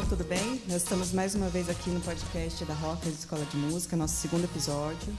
tudo bem? Nós estamos mais uma vez aqui no podcast da Rockers Escola de Música, nosso segundo episódio.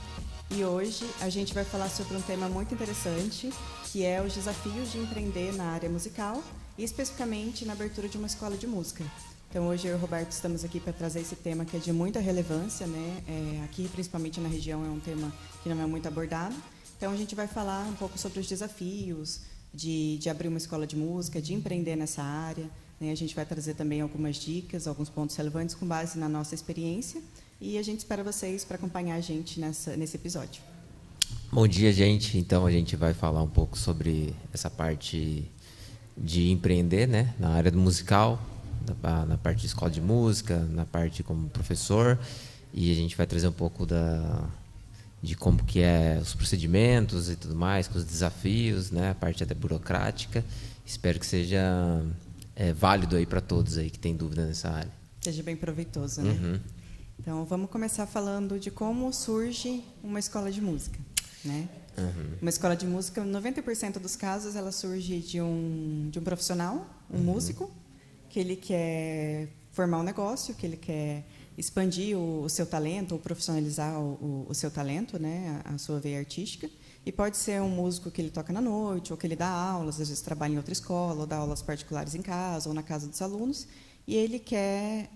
E hoje a gente vai falar sobre um tema muito interessante, que é os desafios de empreender na área musical e especificamente na abertura de uma escola de música. Então hoje eu e o Roberto estamos aqui para trazer esse tema que é de muita relevância, né? Aqui, principalmente na região, é um tema que não é muito abordado. Então a gente vai falar um pouco sobre os desafios de abrir uma escola de música, de empreender nessa área. A gente vai trazer também algumas dicas, alguns pontos relevantes com base na nossa experiência. E a gente espera vocês para acompanhar a gente nesse episódio. Bom dia, gente. Então, a gente vai falar um pouco sobre essa parte de empreender, né? Na área do musical, na parte de escola de música, na parte como professor. E a gente vai trazer um pouco de como que é os procedimentos e tudo mais, com os desafios, né? A parte até burocrática. Espero que seja válido aí para todos aí que tem dúvida nessa área. Seja bem proveitoso, né? Uhum. Então, vamos começar falando de como surge uma escola de música, né? Uhum. Uma escola de música, 90% dos casos, ela surge de um profissional, um músico, que ele quer formar um negócio, que ele quer expandir o seu talento, ou profissionalizar o seu talento, né? A sua veia artística. E pode ser um músico que ele toca na noite, ou que ele dá aulas, às vezes trabalha em outra escola, ou dá aulas particulares em casa, ou na casa dos alunos, e ele quer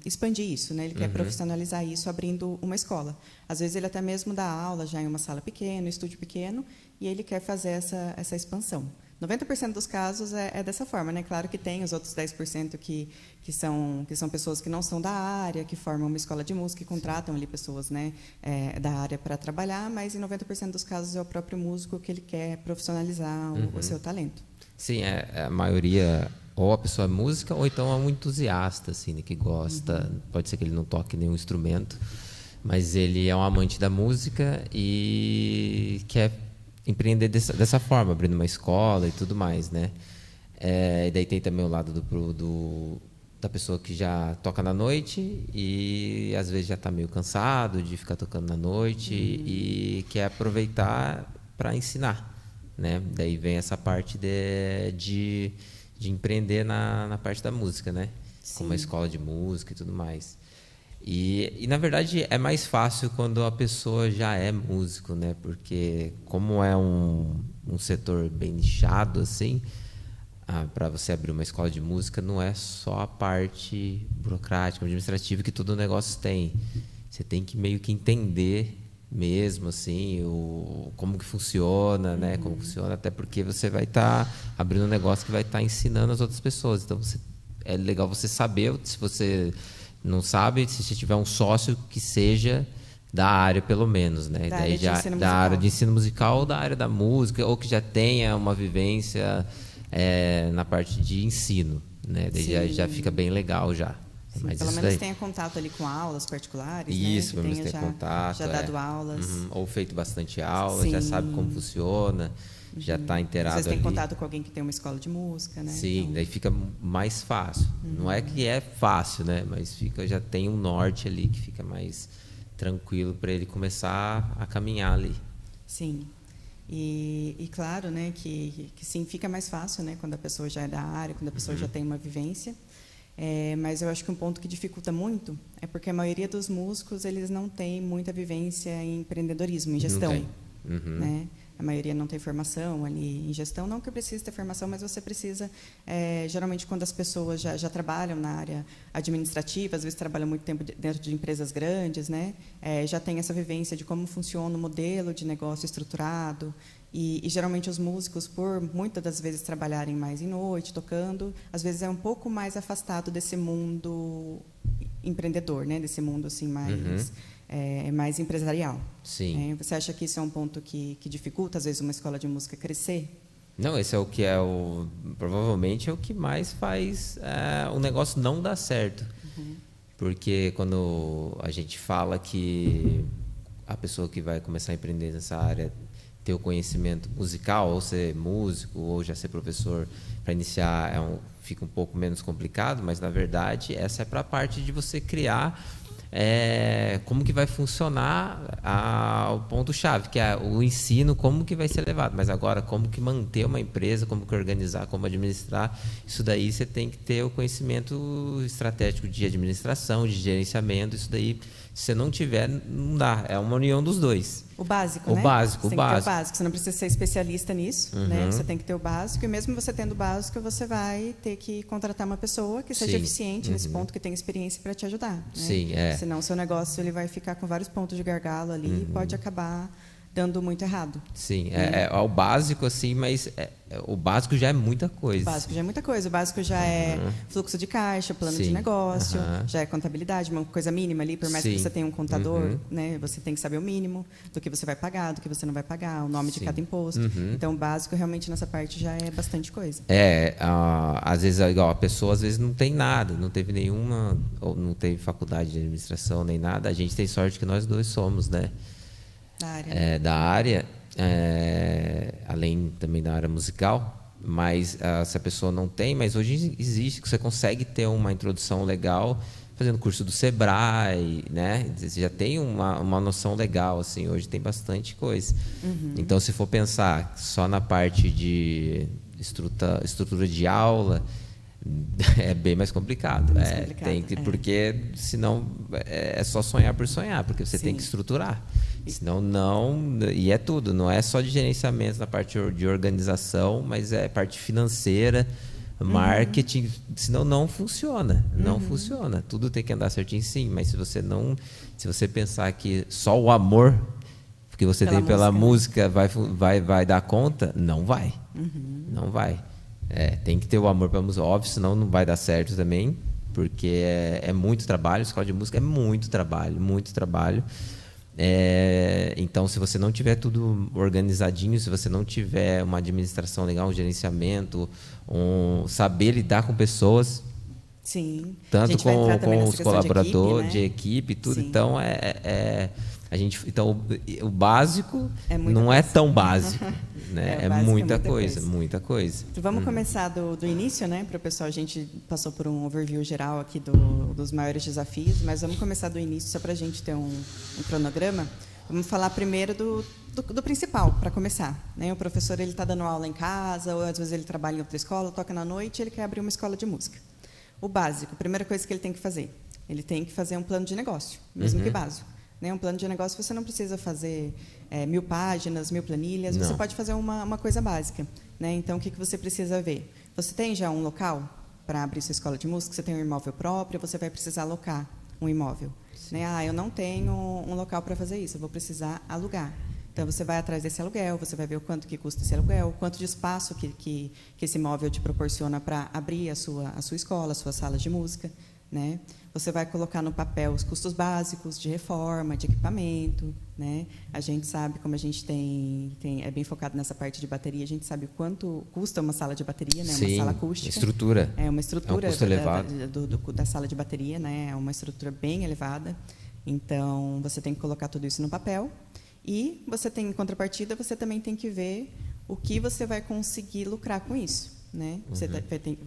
expandir isso, né? Ele quer profissionalizar isso abrindo uma escola. Às vezes ele até mesmo dá aula já em uma sala pequena, um estúdio pequeno, e ele quer fazer essa expansão. 90% dos casos é dessa forma, né? Claro que tem os outros 10% que são pessoas que não são da área, que formam uma escola de música e contratam ali pessoas, né, da área para trabalhar, mas em 90% dos casos é o próprio músico que ele quer profissionalizar o seu talento. Sim, a maioria, ou a pessoa é música, ou então é um entusiasta, assim, né, que gosta. Pode ser que ele não toque nenhum instrumento, mas ele é um amante da música e quer empreender dessa forma, abrindo uma escola e tudo mais, né? E daí tem também o lado da pessoa que já toca na noite e às vezes já está meio cansado de ficar tocando na noite e quer aproveitar para ensinar, né? Daí vem essa parte de empreender na parte da música, né? Sim. Com uma escola de música e tudo mais. E na verdade é mais fácil quando a pessoa já é músico, né? Porque como é um setor bem nichado assim, para você abrir uma escola de música não é só a parte burocrática, administrativa que todo negócio tem. Você tem que meio que entender mesmo assim como que funciona, né? Como funciona, até porque você vai estar abrindo um negócio que vai estar ensinando as outras pessoas. Então é legal você saber, se você não sabe, se você tiver um sócio que seja da área, pelo menos, né? Da área de ensino musical ou da área da música, ou que já tenha uma vivência na parte de ensino, né? Daí já fica bem legal já. Sim, mas pelo menos tenha contato ali com aulas particulares, isso, né? pelo menos tenha contato. Já dado aulas. Ou feito bastante aula, já sabe como funciona, já está inteirado ali. Às vezes tem contato com alguém que tem uma escola de música, né? Sim, então daí fica mais fácil. Não é que é fácil, né? Mas já tem um norte ali que fica mais tranquilo para ele começar a caminhar ali. Sim. E claro, né, que sim, fica mais fácil, né, quando a pessoa já é da área, quando a pessoa já tem uma vivência. Mas eu acho que um ponto que dificulta muito é porque a maioria dos músicos eles não tem muita vivência em empreendedorismo, em gestão. Não tem. Né? A maioria não tem formação ali em gestão, não que precise ter formação, mas você precisa, geralmente quando as pessoas já trabalham na área administrativa, às vezes trabalham muito tempo dentro de empresas grandes, né? Já tem essa vivência de como funciona o modelo de negócio estruturado, e geralmente os músicos, por muitas das vezes trabalharem mais em noite, tocando, às vezes é um pouco mais afastado desse mundo empreendedor, né? Desse mundo assim mais empresarial. Sim. Você acha que isso é um ponto que dificulta, às vezes, uma escola de música crescer? Não, esse é o que provavelmente é o que mais faz o negócio não dar certo. Porque quando a gente fala que a pessoa que vai começar a empreender nessa área ter o conhecimento musical, ou ser músico, ou já ser professor, para iniciar fica um pouco menos complicado, mas, na verdade, essa é para a parte de você criar como que vai funcionar o ponto-chave, que é o ensino, como que vai ser levado. Mas agora, como que manter uma empresa, como que organizar, como administrar, isso daí você tem que ter o conhecimento estratégico de administração, de gerenciamento, isso daí, se você não tiver, não dá. É uma união dos dois. O básico, o né? Básico, você o tem que ter básico. o básico. Você não precisa ser especialista nisso, né? Você tem que ter o básico. E mesmo você tendo o básico, você vai ter que contratar uma pessoa que seja eficiente nesse ponto, que tenha experiência para te ajudar. Né? Sim, Senão o seu negócio ele vai ficar com vários pontos de gargalo ali e pode acabar dando muito errado. Sim, é o básico, assim, mas o básico já é muita coisa. O básico já é muita coisa. O básico já é fluxo de caixa, plano de negócio, já é contabilidade, uma coisa mínima ali, por mais que você tenha um contador, né, você tem que saber o mínimo do que você vai pagar, do que você não vai pagar, o nome de cada imposto. Então, o básico, realmente, nessa parte já é bastante coisa. Às vezes, igual, a pessoa às vezes não tem nada, não teve nenhuma, ou não teve faculdade de administração, nem nada. A gente tem sorte que nós dois somos, né? Da área, além também da área musical, mas se a pessoa não tem, mas hoje existe que você consegue ter uma introdução legal fazendo curso do Sebrae, né? Você já tem uma noção legal, assim, hoje tem bastante coisa. Então, se for pensar só na parte de estrutura de aula, é bem mais complicado. Porque senão é só sonhar por sonhar, porque você tem que estruturar. Senão não. E é tudo, não é só de gerenciamento na parte de organização, mas é parte financeira, marketing, senão não funciona. Não funciona. Tudo tem que andar certinho, sim, mas se você pensar que só o amor que você tem pela música vai dar conta, não vai. Não vai. Tem que ter o amor pela música, óbvio, senão não vai dar certo também, porque é muito trabalho. Escola de música é muito trabalho, muito trabalho. Então, se você não tiver tudo organizadinho, se você não tiver uma administração legal, um gerenciamento, saber lidar com pessoas, tanto com os colaboradores, de equipe, tudo. Sim. Então, o básico não é tão básico. Né? Muita coisa. Então, vamos começar do início, né? Para o pessoal, a gente passou por um overview geral aqui dos maiores desafios, mas vamos começar do início só para a gente ter um cronograma. Vamos falar primeiro do principal, para começar. Né? O professor está dando aula em casa, ou às vezes ele trabalha em outra escola, toca na noite, ele quer abrir uma escola de música. O básico, a primeira coisa que ele tem que fazer, ele tem que fazer um plano de negócio, mesmo que básico. Um plano de negócio, você não precisa fazer 1000 páginas, 1000 planilhas, você pode fazer uma coisa básica. Né? Então, o que você precisa ver? Você tem já um local para abrir sua escola de música? Você tem um imóvel próprio? Você vai precisar alocar um imóvel. Né? Eu não tenho um local para fazer isso, eu vou precisar alugar. Então, você vai atrás desse aluguel, você vai ver o quanto que custa esse aluguel, o quanto de espaço que esse imóvel te proporciona para abrir a sua escola, a sua sala de música. Né? Você vai colocar no papel os custos básicos de reforma, de equipamento. Né? A gente sabe, como a gente é bem focado nessa parte de bateria, a gente sabe o quanto custa uma sala de bateria, né? Uma sala acústica. Estrutura. É uma estrutura custo elevado. Da sala de bateria, né? É uma estrutura bem elevada. Então, você tem que colocar tudo isso no papel. E você tem, em contrapartida, você também tem que ver o que você vai conseguir lucrar com isso. Né? Você vai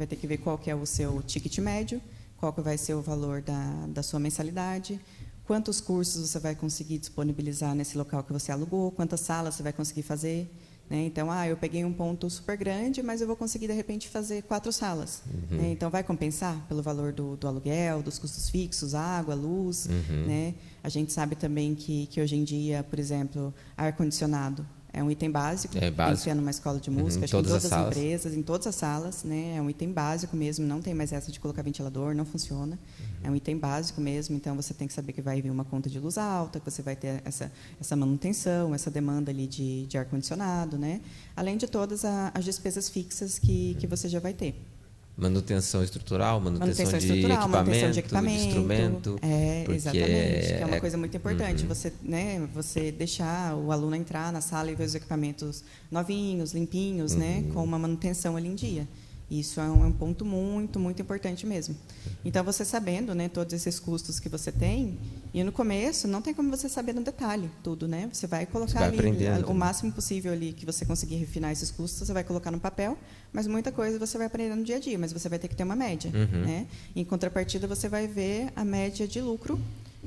ter que ver qual que é o seu ticket médio, qual que vai ser o valor da sua mensalidade, quantos cursos você vai conseguir disponibilizar nesse local que você alugou, quantas salas você vai conseguir fazer. Né? Então, eu peguei um ponto super grande, mas eu vou conseguir, de repente, fazer 4 salas. Né? Então, vai compensar pelo valor do aluguel, dos custos fixos, água, luz. Né? A gente sabe também que hoje em dia, por exemplo, ar-condicionado é um item básico, tem que ser numa escola de música, acho que em todas as empresas, em todas as salas, né? É um item básico mesmo, não tem mais essa de colocar ventilador, não funciona. É um item básico mesmo, então você tem que saber que vai vir uma conta de luz alta, que você vai ter essa manutenção, essa demanda ali de ar-condicionado, né? Além de todas as despesas fixas que você já vai ter. Manutenção estrutural, manutenção de equipamento, de instrumento. Exatamente, que é uma coisa muito importante. Você deixar o aluno entrar na sala e ver os equipamentos novinhos, limpinhos, né, com uma manutenção ali em dia. Isso é um ponto muito, muito importante mesmo. Então, você sabendo, né, todos esses custos que você tem, e no começo não tem como você saber no detalhe tudo, né? Você vai colocar ali o máximo possível ali que você conseguir refinar esses custos, você vai colocar no papel, mas muita coisa você vai aprender no dia a dia, mas você vai ter que ter uma média, né? Em contrapartida, você vai ver a média de lucro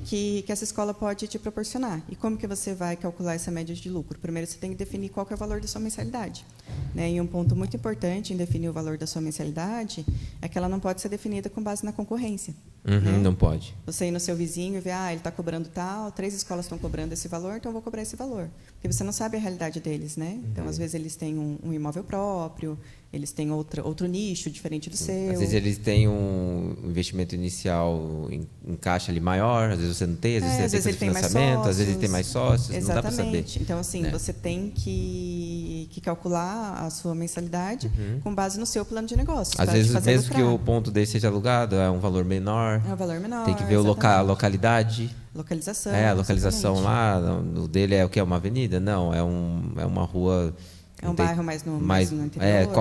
que essa escola pode te proporcionar. E como que você vai calcular essa média de lucro? Primeiro, você tem que definir qual que é o valor da sua mensalidade. Né? E um ponto muito importante em definir o valor da sua mensalidade é que ela não pode ser definida com base na concorrência. Né? Não pode. Você ir no seu vizinho e ver, ele está cobrando tal, 3 escolas estão cobrando esse valor, então eu vou cobrar esse valor. Porque você não sabe a realidade deles, né? Então, às vezes, eles têm um imóvel próprio, eles têm outro nicho diferente do seu. Às vezes eles têm um investimento inicial em caixa ali maior, às vezes você não tem, às vezes você tem que fazer financiamento, às vezes ele tem mais sócios, exatamente. Não dá para saber. Então, assim, né? Você tem que calcular a sua mensalidade com base no seu plano de negócios. Às vezes, mesmo lucrar. que o ponto dele seja alugado, é um valor menor. É um valor menor. Tem que ver a localidade. Localização. A localização exatamente. lá, o dele é o que? É uma avenida? Não, é uma rua. É um bairro mais no interior.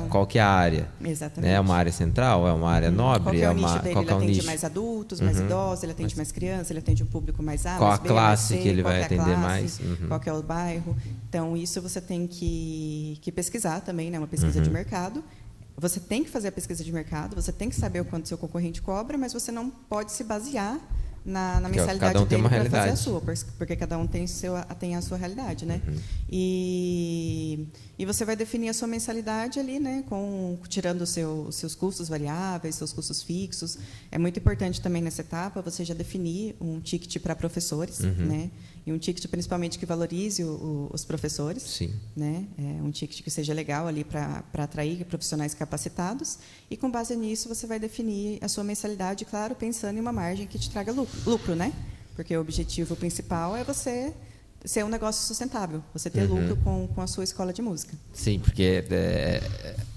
Qual que é a área? Exatamente. É uma área central? É uma área nobre? Qual que é o nicho dele? Qual Ele atende mais adultos, mais idosos, ele atende mais crianças, ele atende um público mais A, qual mais a B, classe mais C, que ele qual vai é a atender classe, mais? Qual que é o bairro. Então, isso você tem que pesquisar também, né? Uma pesquisa de mercado. Você tem que fazer a pesquisa de mercado, você tem que saber o quanto seu concorrente cobra, mas você não pode se basear na mensalidade cada um tem dele uma para fazer a realidade. sua, porque cada um tem a sua realidade, né? E você vai definir a sua mensalidade ali, né? Tirando os seus custos variáveis, seus custos fixos. É muito importante também nessa etapa você já definir um ticket para professores, né? E um ticket principalmente que valorize os professores. Sim. Né? Um ticket que seja legal ali para atrair profissionais capacitados. E com base nisso você vai definir a sua mensalidade, claro, pensando em uma margem que te traga lucro, né? Porque o objetivo principal é você ser um negócio sustentável, você ter lucro com a sua escola de música. Sim, porque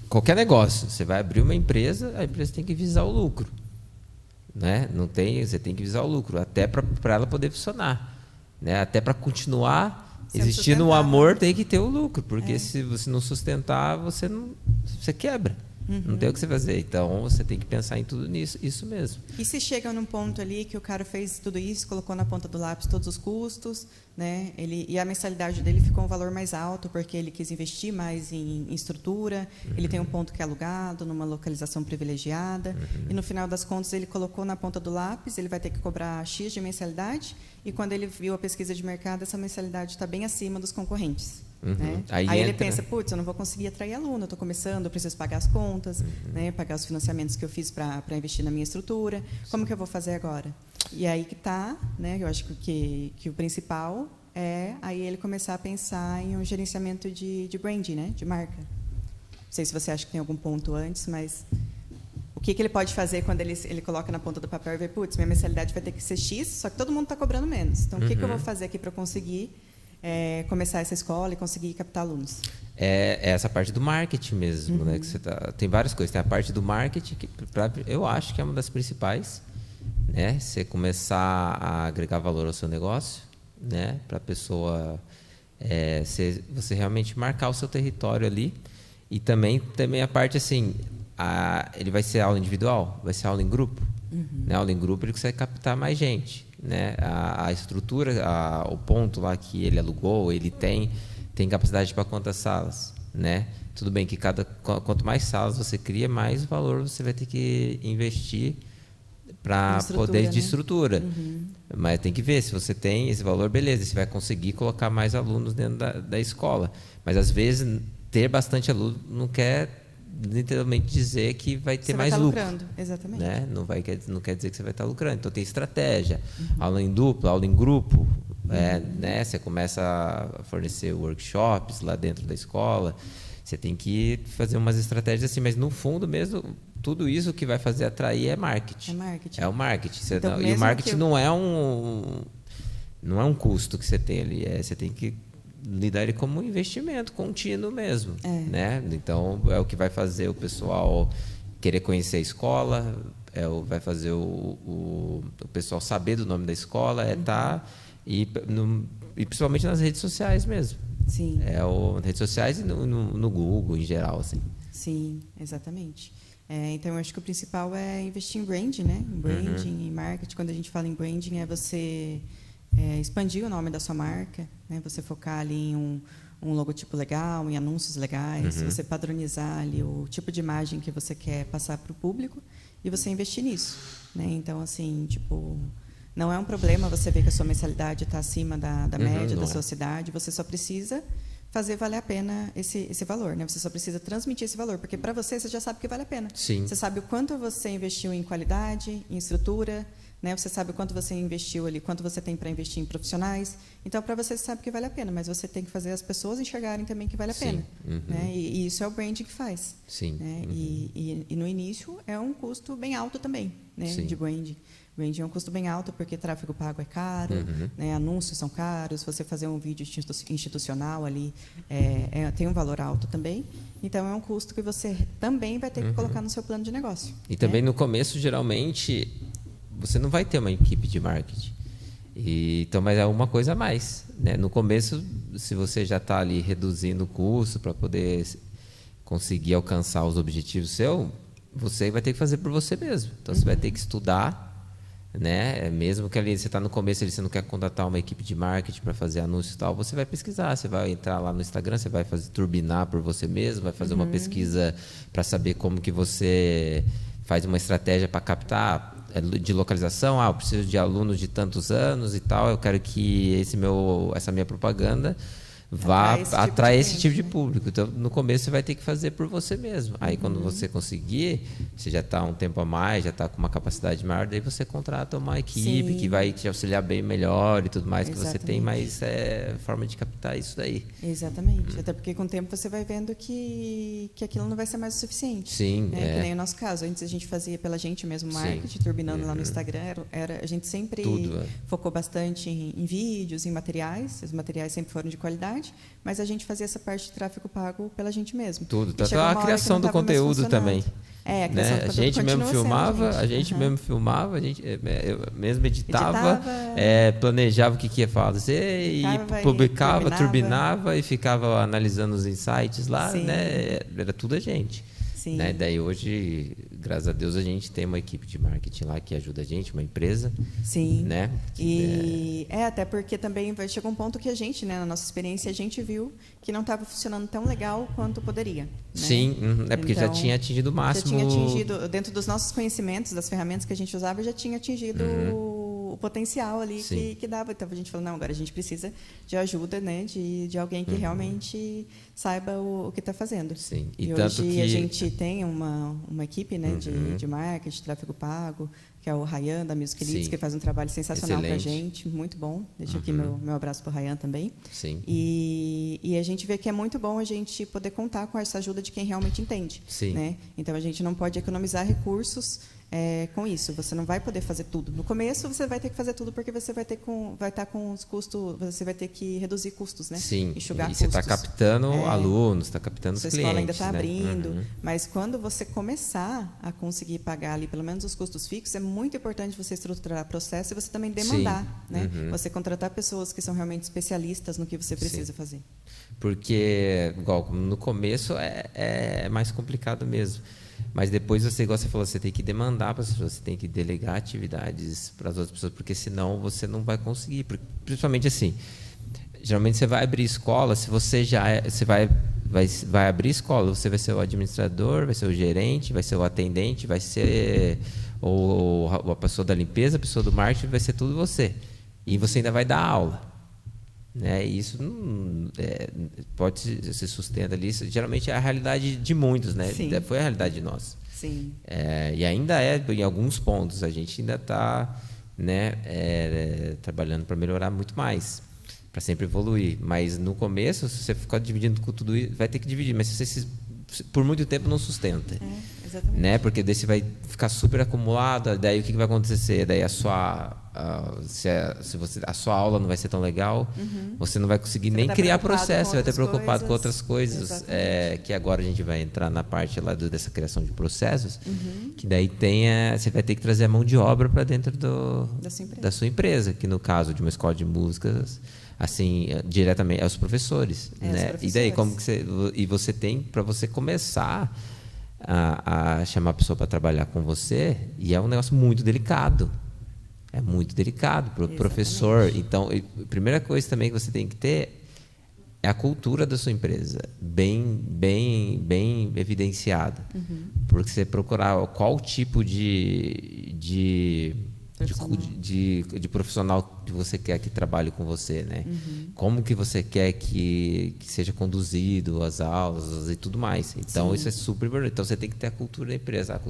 qualquer negócio, você vai abrir uma empresa, a empresa tem que visar o lucro, né? Você tem que visar o lucro, até para ela poder funcionar, né? Até para continuar existindo o amor, tem que ter o lucro, porque se você não sustentar, você quebra. Não tem o que você fazer. Então, você tem que pensar em tudo nisso, isso mesmo. E se chega num ponto ali que o cara fez tudo isso, colocou na ponta do lápis todos os custos, né? E a mensalidade dele ficou um valor mais alto, porque ele quis investir mais em estrutura, ele tem um ponto que é alugado, numa localização privilegiada, e no final das contas ele colocou na ponta do lápis, ele vai ter que cobrar X de mensalidade, e quando ele viu a pesquisa de mercado, essa mensalidade está bem acima dos concorrentes. Né? Aí ele pensa, putz, eu não vou conseguir atrair aluno, eu estou começando, eu preciso pagar as contas, né? Pagar os financiamentos que eu fiz para investir na minha estrutura, como que eu vou fazer agora? E aí que está, né? Eu acho que o principal é aí ele começar a pensar em um gerenciamento de branding, né? De marca. Não sei se você acha que tem algum ponto antes, mas o que ele pode fazer quando ele coloca na ponta do papel e vê, putz, minha mensalidade vai ter que ser X, só que todo mundo está cobrando menos. Então, o que eu vou fazer aqui para conseguir começar essa escola e conseguir captar alunos? É essa parte do marketing mesmo, né? Que tem várias coisas. Tem a parte do marketing, que eu acho que é uma das principais, né? Você começar a agregar valor ao seu negócio, né? Para a pessoa, você realmente marcar o seu território ali. E também a parte assim, ele vai ser aula individual, vai ser aula em grupo. Né? Aula em grupo ele consegue captar mais gente. Né? A estrutura, o ponto lá que ele alugou, ele tem capacidade para quantas salas, né? Tudo bem que quanto mais salas você cria, mais valor você vai ter que investir para poder de estrutura. Mas tem que ver se você tem esse valor, beleza, você vai conseguir colocar mais alunos dentro da escola. Mas às vezes ter bastante aluno não quer literalmente dizer que vai ter mais lucro. Lucrando, exatamente. Né? Não quer dizer que você vai estar lucrando. Então tem estratégia, aula em dupla, aula em grupo, né? Você começa a fornecer workshops lá dentro da escola. Você tem que fazer umas estratégias assim, mas no fundo mesmo, tudo isso que vai fazer atrair é marketing. É o marketing. Então, e o marketing não é um custo que você tem ali. Você tem que lidar ele como um investimento contínuo mesmo, né? Então é o que vai fazer o pessoal querer conhecer a escola, vai fazer o pessoal saber do nome da escola, e principalmente nas redes sociais mesmo. Sim. Nas redes sociais e no Google em geral, assim. Sim, exatamente. Então eu acho que o principal é investir em branding, né? Em branding, em marketing. Quando a gente fala em branding é você expandir o nome da sua marca, né? Você focar ali em um logotipo legal, em anúncios legais, você padronizar ali o tipo de imagem que você quer passar para o público e você investir nisso, né? Então, assim, tipo, Não é um problema você ver que a sua mensalidade está acima da média da não sua cidade, você só precisa fazer valer a pena esse valor, né? Você só precisa transmitir esse valor, porque para você já sabe que vale a pena. Sim. Você sabe o quanto você investiu em qualidade, em estrutura, né? Você sabe o quanto você investiu ali, quanto você tem para investir em profissionais. Então, para você sabe que vale a pena, mas você tem que fazer as pessoas enxergarem também que vale a Sim. pena. Né? E isso é o branding que faz. Sim. Né? E no início é um custo bem alto também, né? De branding. Branding é um custo bem alto porque tráfego pago é caro, né? Anúncios são caros, você fazer um vídeo institucional ali tem um valor alto também. Então, é um custo que você também vai ter que colocar no seu plano de negócio. E também no começo, geralmente, você não vai ter uma equipe de marketing. Então, mas é uma coisa a mais. Né? No começo, se você já está ali reduzindo o custo para poder conseguir alcançar os objetivos seus, você vai ter que fazer por você mesmo. Então, você vai ter que estudar. Né? Mesmo que ali você está no começo, você não quer contratar uma equipe de marketing para fazer anúncios e tal, você vai pesquisar, você vai entrar lá no Instagram, você vai turbinar por você mesmo, vai fazer uma pesquisa para saber como que você faz uma estratégia para captar de localização. Eu preciso de alunos de tantos anos e tal, eu quero que essa minha propaganda atrai esse tipo de público. Então, no começo, você vai ter que fazer por você mesmo. Aí, quando você conseguir, você já está um tempo a mais, já está com uma capacidade maior, daí você contrata uma equipe que vai te auxiliar bem melhor e tudo mais, que você tem mais forma de captar isso daí. Exatamente. Até porque, com o tempo, você vai vendo que aquilo não vai ser mais o suficiente. Sim. Né? Que nem o nosso caso. Antes, a gente fazia pela gente mesmo marketing, turbinando lá no Instagram. A gente sempre focou bastante em vídeos, em materiais. Os materiais sempre foram de qualidade. Mas a gente fazia essa parte de tráfego pago pela gente mesmo. Tudo. A criação do conteúdo também. A criação do conteúdo a gente mesmo filmava, a gente eu mesmo editava. Planejava o que ia fazer e publicava, turbinava e ficava analisando os insights lá. Né? Era tudo a gente. Né? Daí hoje, graças a Deus, a gente tem uma equipe de marketing lá que ajuda a gente, uma empresa. Sim. Né? Até porque também chegou um ponto que a gente, né, na nossa experiência, a gente viu que não estava funcionando tão legal quanto poderia. Né? Sim, porque então, já tinha atingido o máximo. Já tinha atingido, dentro dos nossos conhecimentos, das ferramentas que a gente usava, já tinha atingido o potencial ali que dava. Então a gente falou, não, agora a gente precisa de ajuda, né, de alguém que realmente saiba o que está fazendo. Sim. E hoje a gente tem uma equipe, né, de marketing, de tráfego pago, que é o Ryan, da Music Leads, que faz um trabalho sensacional para a gente, muito bom. Deixo aqui meu abraço para o Ryan também. Sim. E a gente vê que é muito bom a gente poder contar com essa ajuda de quem realmente entende. Sim. Né? Então, a gente não pode economizar recursos com isso. Você não vai poder fazer tudo. No começo, você vai ter que fazer tudo porque você vai estar com os custos, você vai ter que reduzir custos, né? Sim. Enxugar custos. Você está captando alunos, está captando os clientes. A escola ainda está né? abrindo, mas quando você começar a conseguir pagar ali pelo menos os custos fixos, é muito importante você estruturar o processo e você também demandar, né? Você contratar pessoas que são realmente especialistas no que você precisa fazer. Porque, igual no começo, é mais complicado mesmo. Mas depois igual você falou, você tem que demandar para as pessoas, você tem que delegar atividades para as outras pessoas, porque senão você não vai conseguir. Principalmente assim, geralmente você vai abrir escola, se você você vai abrir escola, você vai ser o administrador, vai ser o gerente, vai ser o atendente, vai ser a pessoa da limpeza, a pessoa do marketing, vai ser tudo você. E você ainda vai dar aula. Né? Isso não, pode se sustenta ali. Isso, geralmente é a realidade de muitos, né? Foi a realidade nossa. Sim. E ainda em alguns pontos. A gente ainda está trabalhando para melhorar muito mais, para sempre evoluir. Mas no começo, se você ficar dividindo com tudo isso, vai ter que dividir. Mas se você por muito tempo não sustenta. Exatamente. Né? Porque daí você vai ficar super acumulado, daí o que vai acontecer? Daí a sua aula não vai ser tão legal, você não vai conseguir nem criar processo, você vai estar preocupado com outras coisas, que agora a gente vai entrar na parte lá dessa criação de processos, que daí você vai ter que trazer a mão de obra para dentro da sua empresa, que no caso de uma escola de músicas, assim, diretamente aos professores, né? E daí como que você tem, para você começar a chamar a pessoa para trabalhar com você, e é um negócio muito delicado. É muito delicado para o professor. Então, a primeira coisa também que você tem que ter é a cultura da sua empresa bem evidenciada. Porque você procurar qual tipo de de profissional que você quer que trabalhe com você, né? Como que você quer que seja conduzido as aulas e tudo mais. Então, isso é super importante. Então, você tem que ter a cultura da empresa.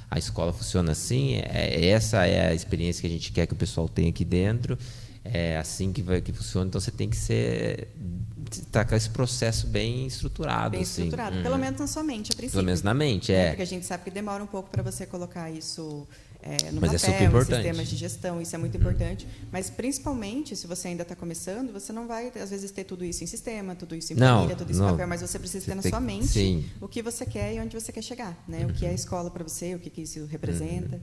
A escola funciona assim, essa é a experiência que a gente quer que o pessoal tenha aqui dentro, é assim que funciona. Então, você tem que tá com esse processo bem estruturado. Bem estruturado, assim. Pelo menos na sua mente, a princípio. Pelo menos na mente, Porque a gente sabe que demora um pouco para você colocar isso no Mas papel, é super importante. em sistemas de gestão, isso é muito importante. Mas, principalmente, se você ainda está começando, você não vai, às vezes, ter tudo isso em sistema, tudo isso em planilha, tudo isso em papel, mas você precisa ter na sua mente o que você quer e onde você quer chegar, né? O que é a escola para você, o que isso representa.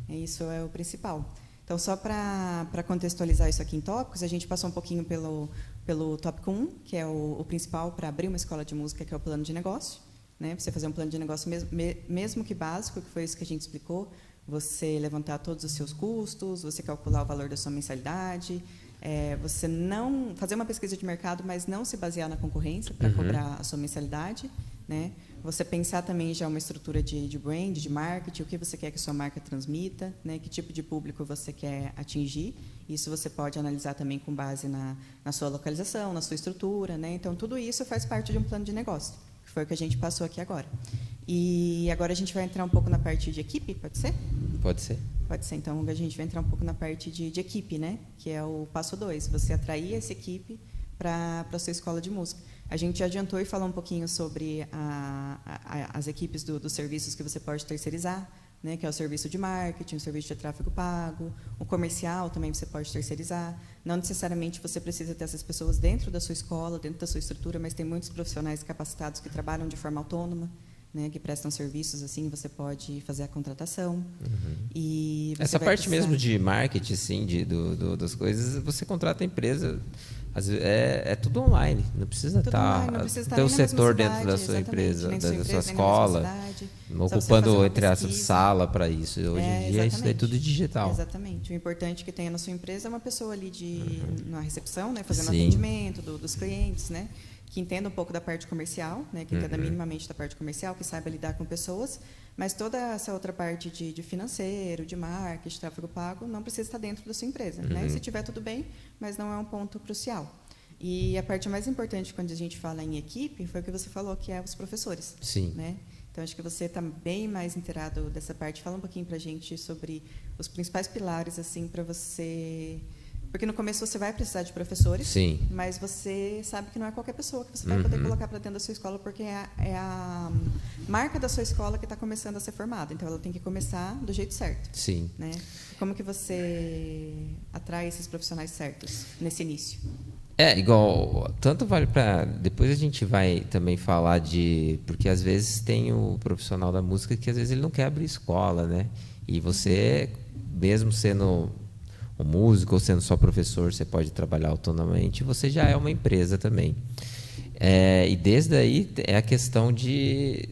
Isso é o principal. Então, só para contextualizar isso aqui em tópicos, a gente passou um pouquinho pelo tópico 1, que é o principal para abrir uma escola de música, que é o plano de negócio. Né? Você fazer um plano de negócio mesmo que básico, que foi isso que a gente explicou, você levantar todos os seus custos, você calcular o valor da sua mensalidade, você não fazer uma pesquisa de mercado, mas não se basear na concorrência para cobrar a sua mensalidade, né? Você pensar também já uma estrutura de brand, de marketing, o que você quer que a sua marca transmita, né? Que tipo de público você quer atingir. Isso você pode analisar também com base na sua localização, na sua estrutura, né? Então, tudo isso faz parte de um plano de negócio, que foi o que a gente passou aqui agora. E agora a gente vai entrar um pouco na parte de equipe, pode ser? Pode ser. Pode ser. Então, a gente vai entrar um pouco na parte de equipe, né? Que é o passo 2, você atrair essa equipe para a sua escola de música. A gente adiantou e falou um pouquinho sobre as equipes dos serviços que você pode terceirizar, né, que é o serviço de marketing, o serviço de tráfego pago, o comercial também você pode terceirizar. Não necessariamente você precisa ter essas pessoas dentro da sua escola, dentro da sua estrutura, mas tem muitos profissionais capacitados que trabalham de forma autônoma, né, que prestam serviços, assim, você pode fazer a contratação. E essa parte mesmo de marketing, assim, das coisas, você contrata a empresa, às vezes, é tudo online, não precisa ter um setor dentro da sua empresa, da sua escola, ocupando, entre aspas, sala para isso. Hoje em dia, isso é tudo digital. Exatamente. O importante que tenha na sua empresa é uma pessoa ali na recepção, né, fazendo atendimento dos clientes, né, que entenda um pouco da parte comercial, né, que entenda minimamente da parte comercial, que saiba lidar com pessoas, mas toda essa outra parte de financeiro, de marketing, de tráfego pago, não precisa estar dentro da sua empresa. Né? Se tiver, tudo bem, mas não é um ponto crucial. E a parte mais importante quando a gente fala em equipe foi o que você falou, que é os professores. Sim. Né? Então, acho que você está bem mais inteirado dessa parte. Fala um pouquinho para a gente sobre os principais pilares, assim, para você... Porque no começo você vai precisar de professores, sim, mas você sabe que não é qualquer pessoa que você vai poder colocar para dentro da sua escola, porque é a marca da sua escola que está começando a ser formada. Então, ela tem que começar do jeito certo. Sim. Né? Como que você atrai esses profissionais certos nesse início? Igual, tanto vale para... Depois a gente vai também falar de... Porque, às vezes, tem o profissional da música que, às vezes, ele não quer abrir escola, né? E você, mesmo sendo... o músico ou sendo só professor, você pode trabalhar autonomamente, você já é uma empresa também. E desde aí é a questão de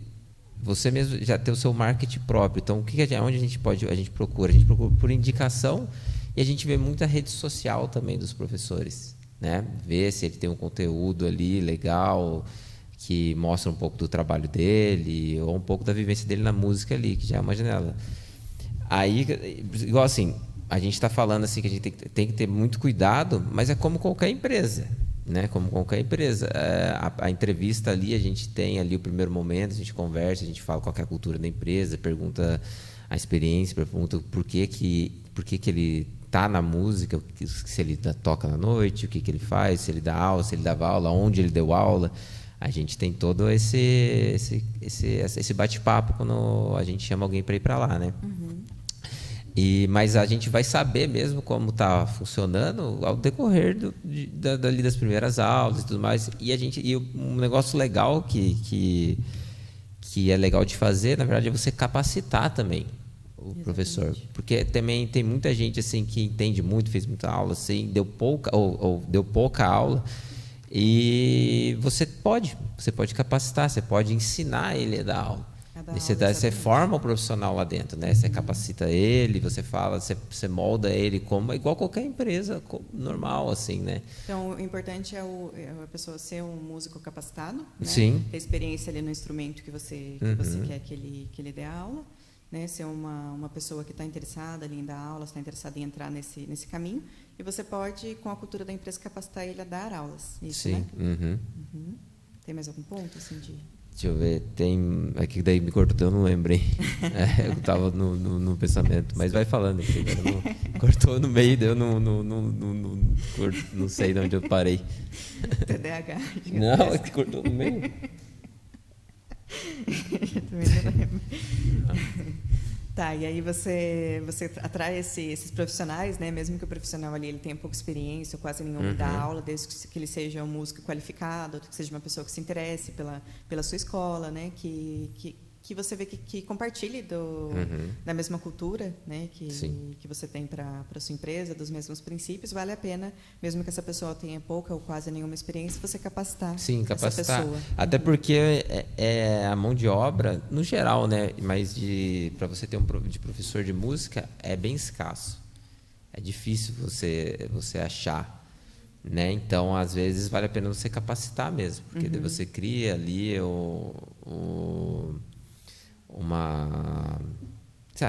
você mesmo já ter o seu marketing próprio. Então, onde a gente procura? A gente procura por indicação e a gente vê muita rede social também dos professores, né? Ver se ele tem um conteúdo ali legal que mostra um pouco do trabalho dele ou um pouco da vivência dele na música ali, que já é uma janela. Aí, igual assim, a gente está falando assim que a gente tem que ter muito cuidado, mas é como qualquer empresa, né? Como qualquer empresa. A entrevista ali, a gente tem ali o primeiro momento, a gente conversa, a gente fala qual é a cultura da empresa, pergunta a experiência, pergunta por que ele está na música, se ele toca na noite, o que ele faz, se ele dá aula, se ele dava aula, onde ele deu aula. A gente tem todo esse bate-papo quando a gente chama alguém para ir para lá, né? Mas a gente vai saber mesmo como está funcionando ao decorrer dali das primeiras aulas e tudo mais. E um negócio legal que é legal de fazer, na verdade, é você capacitar também o professor. Porque também tem muita gente assim, que entende muito, fez muita aula, assim, deu pouca aula. E você pode capacitar, você pode ensinar ele a dar aula. Você forma o profissional lá dentro, né? Você capacita ele, você fala, você molda ele igual qualquer empresa normal, assim, né? Então, o importante é a pessoa ser um músico capacitado, né? Sim. Ter experiência ali no instrumento que você quer que ele dê aula, né, ser uma pessoa que está interessada ali em dar aula, está interessada em entrar nesse caminho, e você pode, com a cultura da empresa, capacitar ele a dar aulas. Isso, sim. né? Tem mais algum ponto assim de... Deixa eu ver, tem... Aqui daí me cortou, eu não lembrei. Eu estava no pensamento, mas vai falando aqui. Cortou no meio, daí eu não sei de onde eu parei. TDAH. Não, é que cortou no meio. Tá, e aí você atrai esses profissionais, né? Mesmo que o profissional ali ele tenha pouca experiência, ou quase nenhuma da aula, desde que ele seja um músico qualificado, que seja uma pessoa que se interesse pela sua escola, né? Que você vê que compartilhe da mesma cultura, né? Que você tem para a sua empresa, dos mesmos princípios, vale a pena, mesmo que essa pessoa tenha pouca ou quase nenhuma experiência, você capacitar, essa pessoa. Até porque a mão de obra, no geral, né? Mas para você ter de professor de música, é bem escasso. É difícil você achar. Né? Então, às vezes, vale a pena você capacitar mesmo, porque daí você cria ali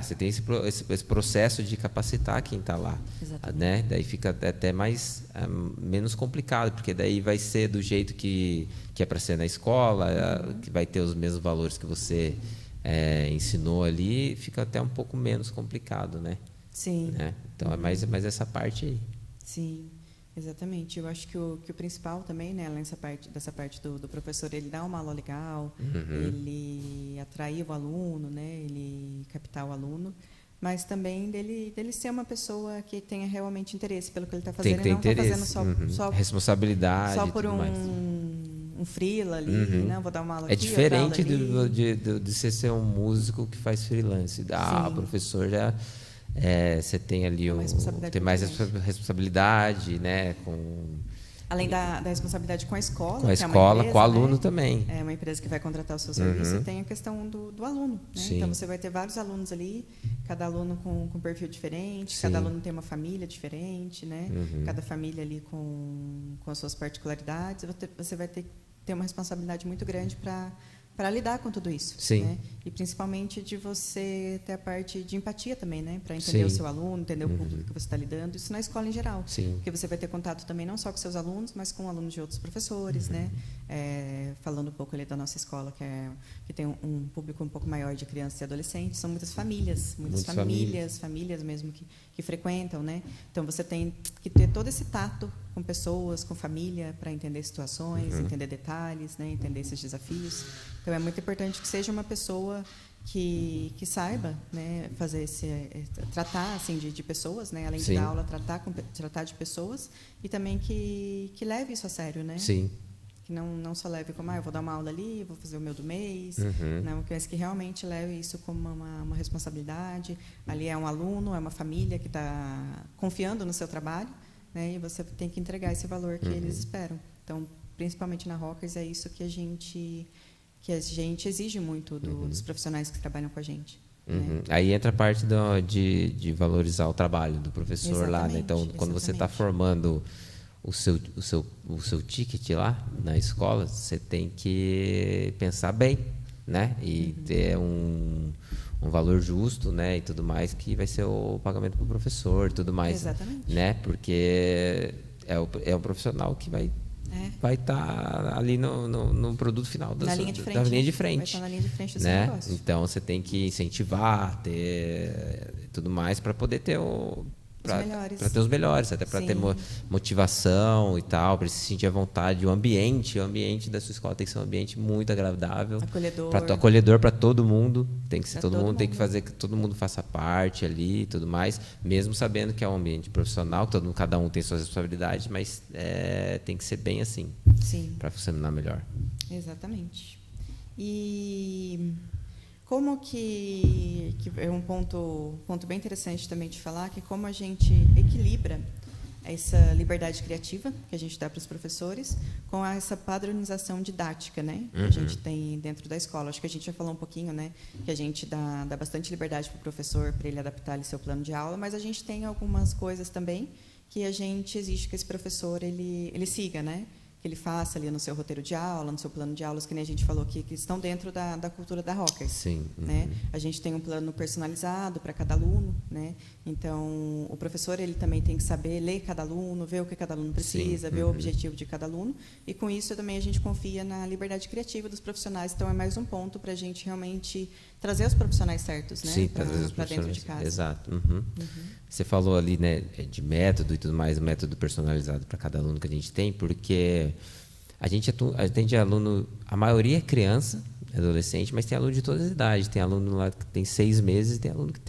você tem esse processo de capacitar quem está lá, né? Daí fica até menos complicado, porque daí vai ser do jeito que é para ser na escola, que vai ter os mesmos valores que você ensinou ali, fica até um pouco menos complicado, né? Sim. Né? Então é mais essa parte aí. Sim. Exatamente. Eu acho que o principal também, né, além dessa parte do professor, ele dá uma aula legal, ele atrair o aluno, né, ele captar o aluno, mas também dele ser uma pessoa que tenha realmente interesse pelo que ele está fazendo, e não está fazendo só responsabilidade, só por um freela ali, não, vou dar uma aula aqui, diferente outra ali. de você ser um músico que faz freelance. O professor já... você tem ali tem mais responsabilidade, né? Além da responsabilidade com a escola, com a que escola, é uma empresa, com o aluno, né? também. É uma empresa que vai contratar o seu serviço, tem a questão do aluno, né? Então você vai ter vários alunos ali, cada aluno com um perfil diferente, cada aluno tem uma família diferente, né? Cada família ali com as suas particularidades, você vai ter uma responsabilidade muito grande para lidar com tudo isso. Sim. Né? E principalmente de você ter a parte de empatia também, né? Para entender o seu aluno, entender o público que você está lidando, isso na escola em geral. Sim. Porque você vai ter contato também não só com seus alunos, mas com alunos de outros professores, né? Falando um pouco ali da nossa escola, que tem um público um pouco maior de crianças e adolescentes, são muitas famílias mesmo que frequentam, né? Então você tem que ter todo esse tato com pessoas, com família, para entender situações, entender detalhes, né? Entender esses desafios. Então é muito importante que seja uma pessoa que saiba, né, tratar assim de pessoas, né, além de dar aula, tratar de pessoas, e também que leve isso a sério, né? Sim. Que não só leve como eu vou dar uma aula ali, vou fazer o meu do mês, não, mas que realmente leve isso como uma responsabilidade. Ali é um aluno, é uma família que está confiando no seu trabalho, né, e você tem que entregar esse valor que eles esperam. Então, principalmente na Rockers, é isso que a gente exige muito dos profissionais que trabalham com a gente. Né? Aí entra a parte de valorizar o trabalho do professor lá, né? Então, quando você está formando o seu ticket lá na escola, você tem que pensar bem, né? E ter um valor justo, né? E tudo mais, que vai ser o pagamento para o professor e tudo mais. Exatamente. Né? Porque é o profissional que vai estar ali no produto final na linha de frente. Da linha de frente. Vai estar na linha de frente do seu né? negócio. Então você tem que incentivar, ter tudo mais para poder ter para ter os melhores, até para ter motivação e tal, para se sentir à vontade. O ambiente da sua escola tem que ser um ambiente muito agradável, acolhedor para todo mundo. Tem que ser todo mundo, tem que fazer que todo mundo faça parte ali e tudo mais, mesmo sabendo que é um ambiente profissional, cada um tem suas responsabilidades, mas tem que ser bem assim, para funcionar melhor. Exatamente. E como que é um ponto bem interessante também de falar, que como a gente equilibra essa liberdade criativa que a gente dá para os professores com essa padronização didática, né, que a gente tem dentro da escola. Acho que a gente já falou um pouquinho, né, que a gente dá bastante liberdade para o professor para ele adaptar ali seu plano de aula, mas a gente tem algumas coisas também que a gente exige que esse professor ele siga, né, que ele faça ali no seu roteiro de aula, no seu plano de aulas, que nem a gente falou aqui, que estão dentro da cultura da Rockers. Sim. Né? A gente tem um plano personalizado para cada aluno, né? Então, o professor ele também tem que saber ler cada aluno, ver o que cada aluno precisa, ver o objetivo de cada aluno, e com isso também a gente confia na liberdade criativa dos profissionais, então é mais um ponto para a gente realmente trazer os profissionais certos, né? Sim, para dentro de casa. Exato. Você falou ali, né, de método e tudo mais, método personalizado para cada aluno que a gente tem, porque a gente atende aluno, a maioria é criança, adolescente, mas tem aluno de todas as idades. Tem aluno lá que tem 6 meses, tem aluno que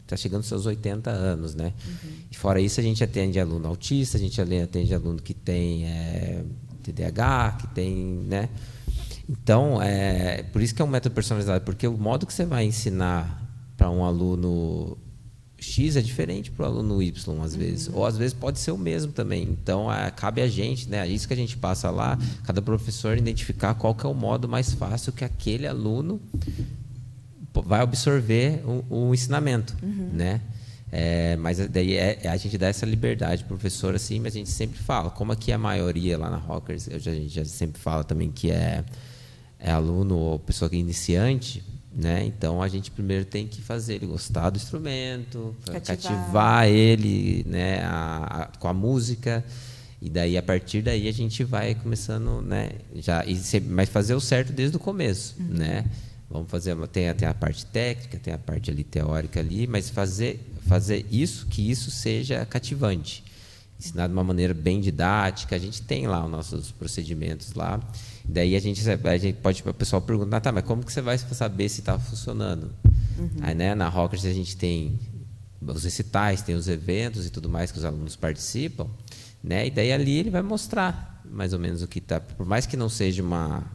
está chegando aos seus 80 anos, né? E fora isso, a gente atende aluno autista, a gente atende aluno que tem TDAH, que tem, né? Então, por isso que é um método personalizado, porque o modo que você vai ensinar para um aluno X é diferente para o aluno Y, às vezes. Ou, às vezes, pode ser o mesmo também. Então, cabe a gente, né? Isso que a gente passa lá, cada professor identificar qual que é o modo mais fácil que aquele aluno vai absorver o ensinamento, né? Mas daí a gente dá essa liberdade pro professor, assim, mas a gente sempre fala, como aqui a maioria lá na Rockers, a gente já sempre fala também que é aluno ou pessoa que é iniciante, né? Então a gente primeiro tem que fazer ele gostar do instrumento, cativar ele, né, com a música, e daí a partir daí a gente vai começando, né, mas fazer o certo desde o começo, né? Vamos fazer, tem a parte técnica, tem a parte ali teórica ali, mas fazer isso, que isso seja cativante. Ensinar de uma maneira bem didática. A gente tem lá os nossos procedimentos lá. Daí a gente pode, o pessoal perguntar, tá, mas como que você vai saber se está funcionando? Aí, né, na Rockers a gente tem os recitais, tem os eventos e tudo mais que os alunos participam, né? E daí ali ele vai mostrar mais ou menos o que está. Por mais que não seja uma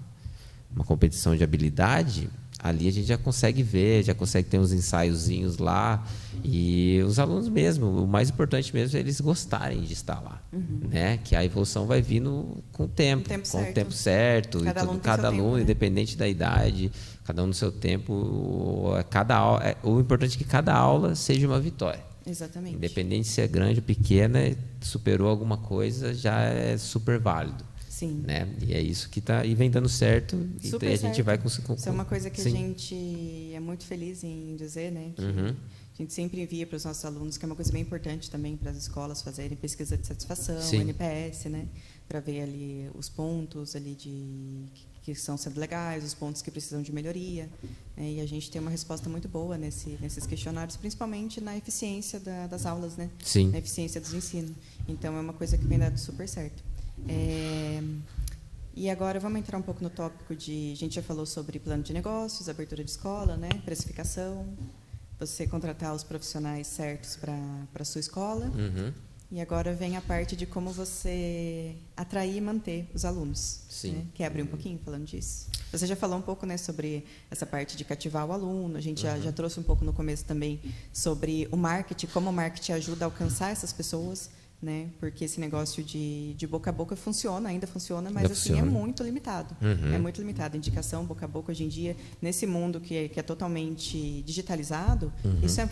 competição de habilidade, ali a gente já consegue ver, já consegue ter uns ensaiozinhos lá, e os alunos mesmo, o mais importante mesmo é eles gostarem de estar lá, né? Que a evolução vai vindo com o tempo certo, cada aluno, independente da idade, cada um no seu tempo, o importante é que cada aula seja uma vitória. Exatamente. Independente se é grande ou pequena, superou alguma coisa, já é super válido. Sim. Né? E é isso que tá, e vem dando certo, e daí a gente vai com isso é uma coisa que a gente é muito feliz em dizer, né? Que a gente sempre envia para os nossos alunos, que é uma coisa bem importante também para as escolas fazerem pesquisa de satisfação, NPS, né? Para ver ali os pontos ali que estão sendo legais, os pontos que precisam de melhoria, né? E a gente tem uma resposta muito boa nesses questionários, principalmente na eficiência das aulas, né? Sim. Na eficiência dos ensinos. Então é uma coisa que vem dando super certo. E agora vamos entrar um pouco no tópico a gente já falou sobre plano de negócios, abertura de escola, né, precificação, você contratar os profissionais certos para a sua escola. E agora vem a parte de como você atrair e manter os alunos. Sim. Né? Quer abrir um pouquinho falando disso? Você já falou um pouco, né, sobre essa parte de cativar o aluno, a gente já trouxe um pouco no começo também sobre o marketing, como o marketing ajuda a alcançar essas pessoas, né? Porque esse negócio de boca a boca ainda funciona, mas assim é muito limitado. É muito limitado. A indicação boca a boca hoje em dia, nesse mundo que é totalmente digitalizado,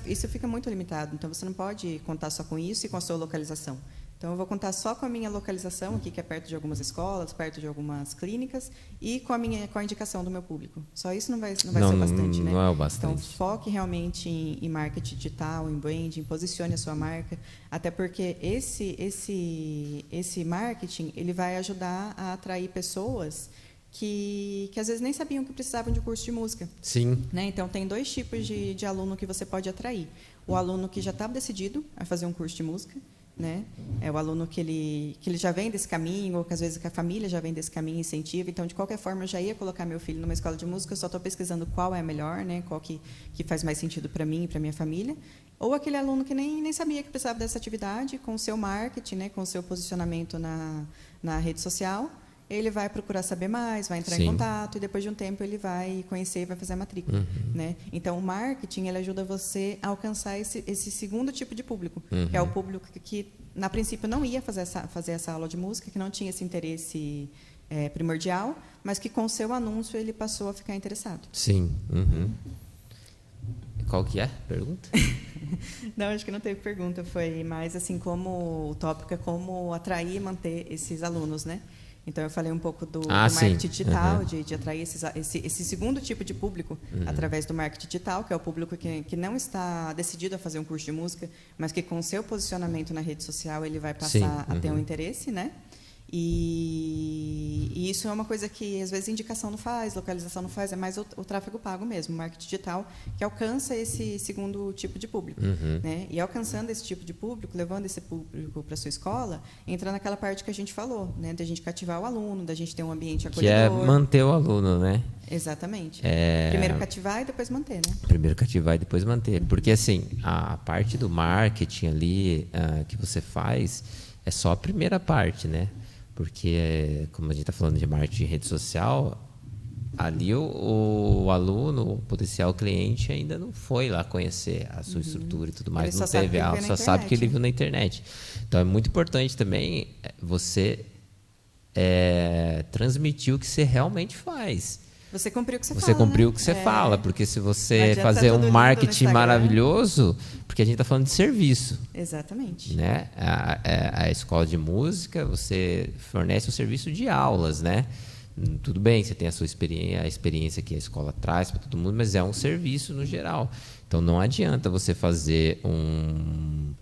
isso fica muito limitado. Então você não pode contar só com isso e com a sua localização. Então eu vou contar só com a minha localização aqui, que é perto de algumas escolas, perto de algumas clínicas, e com a indicação do meu público. Só isso não vai ser o bastante, né? Não é o bastante. Então foque realmente em marketing digital, em branding, posicione a sua marca, até porque esse marketing ele vai ajudar a atrair pessoas que às vezes nem sabiam que precisavam de curso de música. Sim. Né? Então tem 2 tipos de aluno que você pode atrair: o aluno que já está decidido a fazer um curso de música, né? É o aluno que ele já vem desse caminho, ou que às vezes que a família já vem desse caminho, incentiva. Então, de qualquer forma, eu já ia colocar meu filho numa escola de música, eu só estou pesquisando qual é a melhor, né? Qual que faz mais sentido para mim e para minha família. Ou aquele aluno que nem sabia que precisava dessa atividade, com o seu marketing, né? Com o seu posicionamento na rede social, ele vai procurar saber mais, vai entrar em contato, e depois de um tempo ele vai conhecer e vai fazer a matrícula. Né? Então, o marketing ele ajuda você a alcançar esse segundo tipo de público, que é o público que, na princípio, não ia fazer essa aula de música, que não tinha esse interesse primordial, mas que, com o seu anúncio, ele passou a ficar interessado. Sim. Qual que é a pergunta? Não, acho que não teve pergunta. Foi mais assim, como o tópico é como atrair e manter esses alunos, né? Então, eu falei um pouco do sim. marketing digital, de atrair esse segundo tipo de público através do marketing digital, que é o público que não está decidido a fazer um curso de música, mas que, com seu posicionamento na rede social, ele vai passar a ter um interesse, né? E isso é uma coisa que, às vezes, indicação não faz, localização não faz, é mais o tráfego pago mesmo, o marketing digital, que alcança esse segundo tipo de público. Né? E alcançando esse tipo de público, levando esse público para a sua escola, entra naquela parte que a gente falou, né? Da gente cativar o aluno, da gente ter um ambiente acolhedor. Que é manter o aluno, né? Exatamente. Primeiro cativar e depois manter, né? Primeiro cativar e depois manter. Porque, assim, a parte do marketing ali que você faz é só a primeira parte, né? Porque, como a gente está falando de marketing de rede social, ali o aluno, o potencial cliente, ainda não foi lá conhecer a sua estrutura e tudo mais. Ele não só teve aula, só sabe que ele viu na internet. Então, é muito importante também você transmitir o que você realmente faz. Você cumpriu o que você fala. Você cumpriu né? o que você fala, porque se você Não fazer adianta um tudo marketing lindo no Instagram. maravilhoso, porque a gente está falando de serviço. Exatamente. Né? A escola de música, você fornece um serviço de aulas, né? Tudo bem, você tem a experiência que a escola traz para todo mundo, mas é um serviço no geral. Então, não adianta você fazer um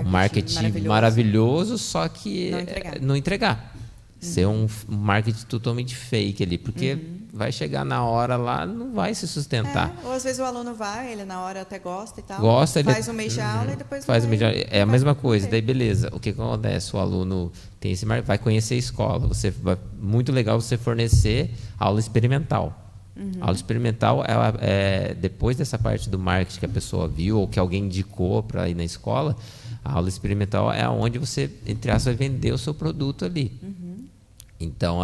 marketing maravilhoso, só que não entregar. Ser um marketing totalmente fake ali, porque vai chegar na hora lá, não vai se sustentar. Ou às vezes o aluno vai, ele na hora até gosta e tal, faz um mês de aula e depois faz não vai, é a mesma coisa. Daí beleza, o que acontece? O aluno tem esse vai conhecer a escola, muito legal você fornecer aula experimental. Aula experimental é depois dessa parte do marketing que a pessoa viu ou que alguém indicou para ir na escola. A aula experimental é onde você, entre aspas, vai vender o seu produto ali. Então,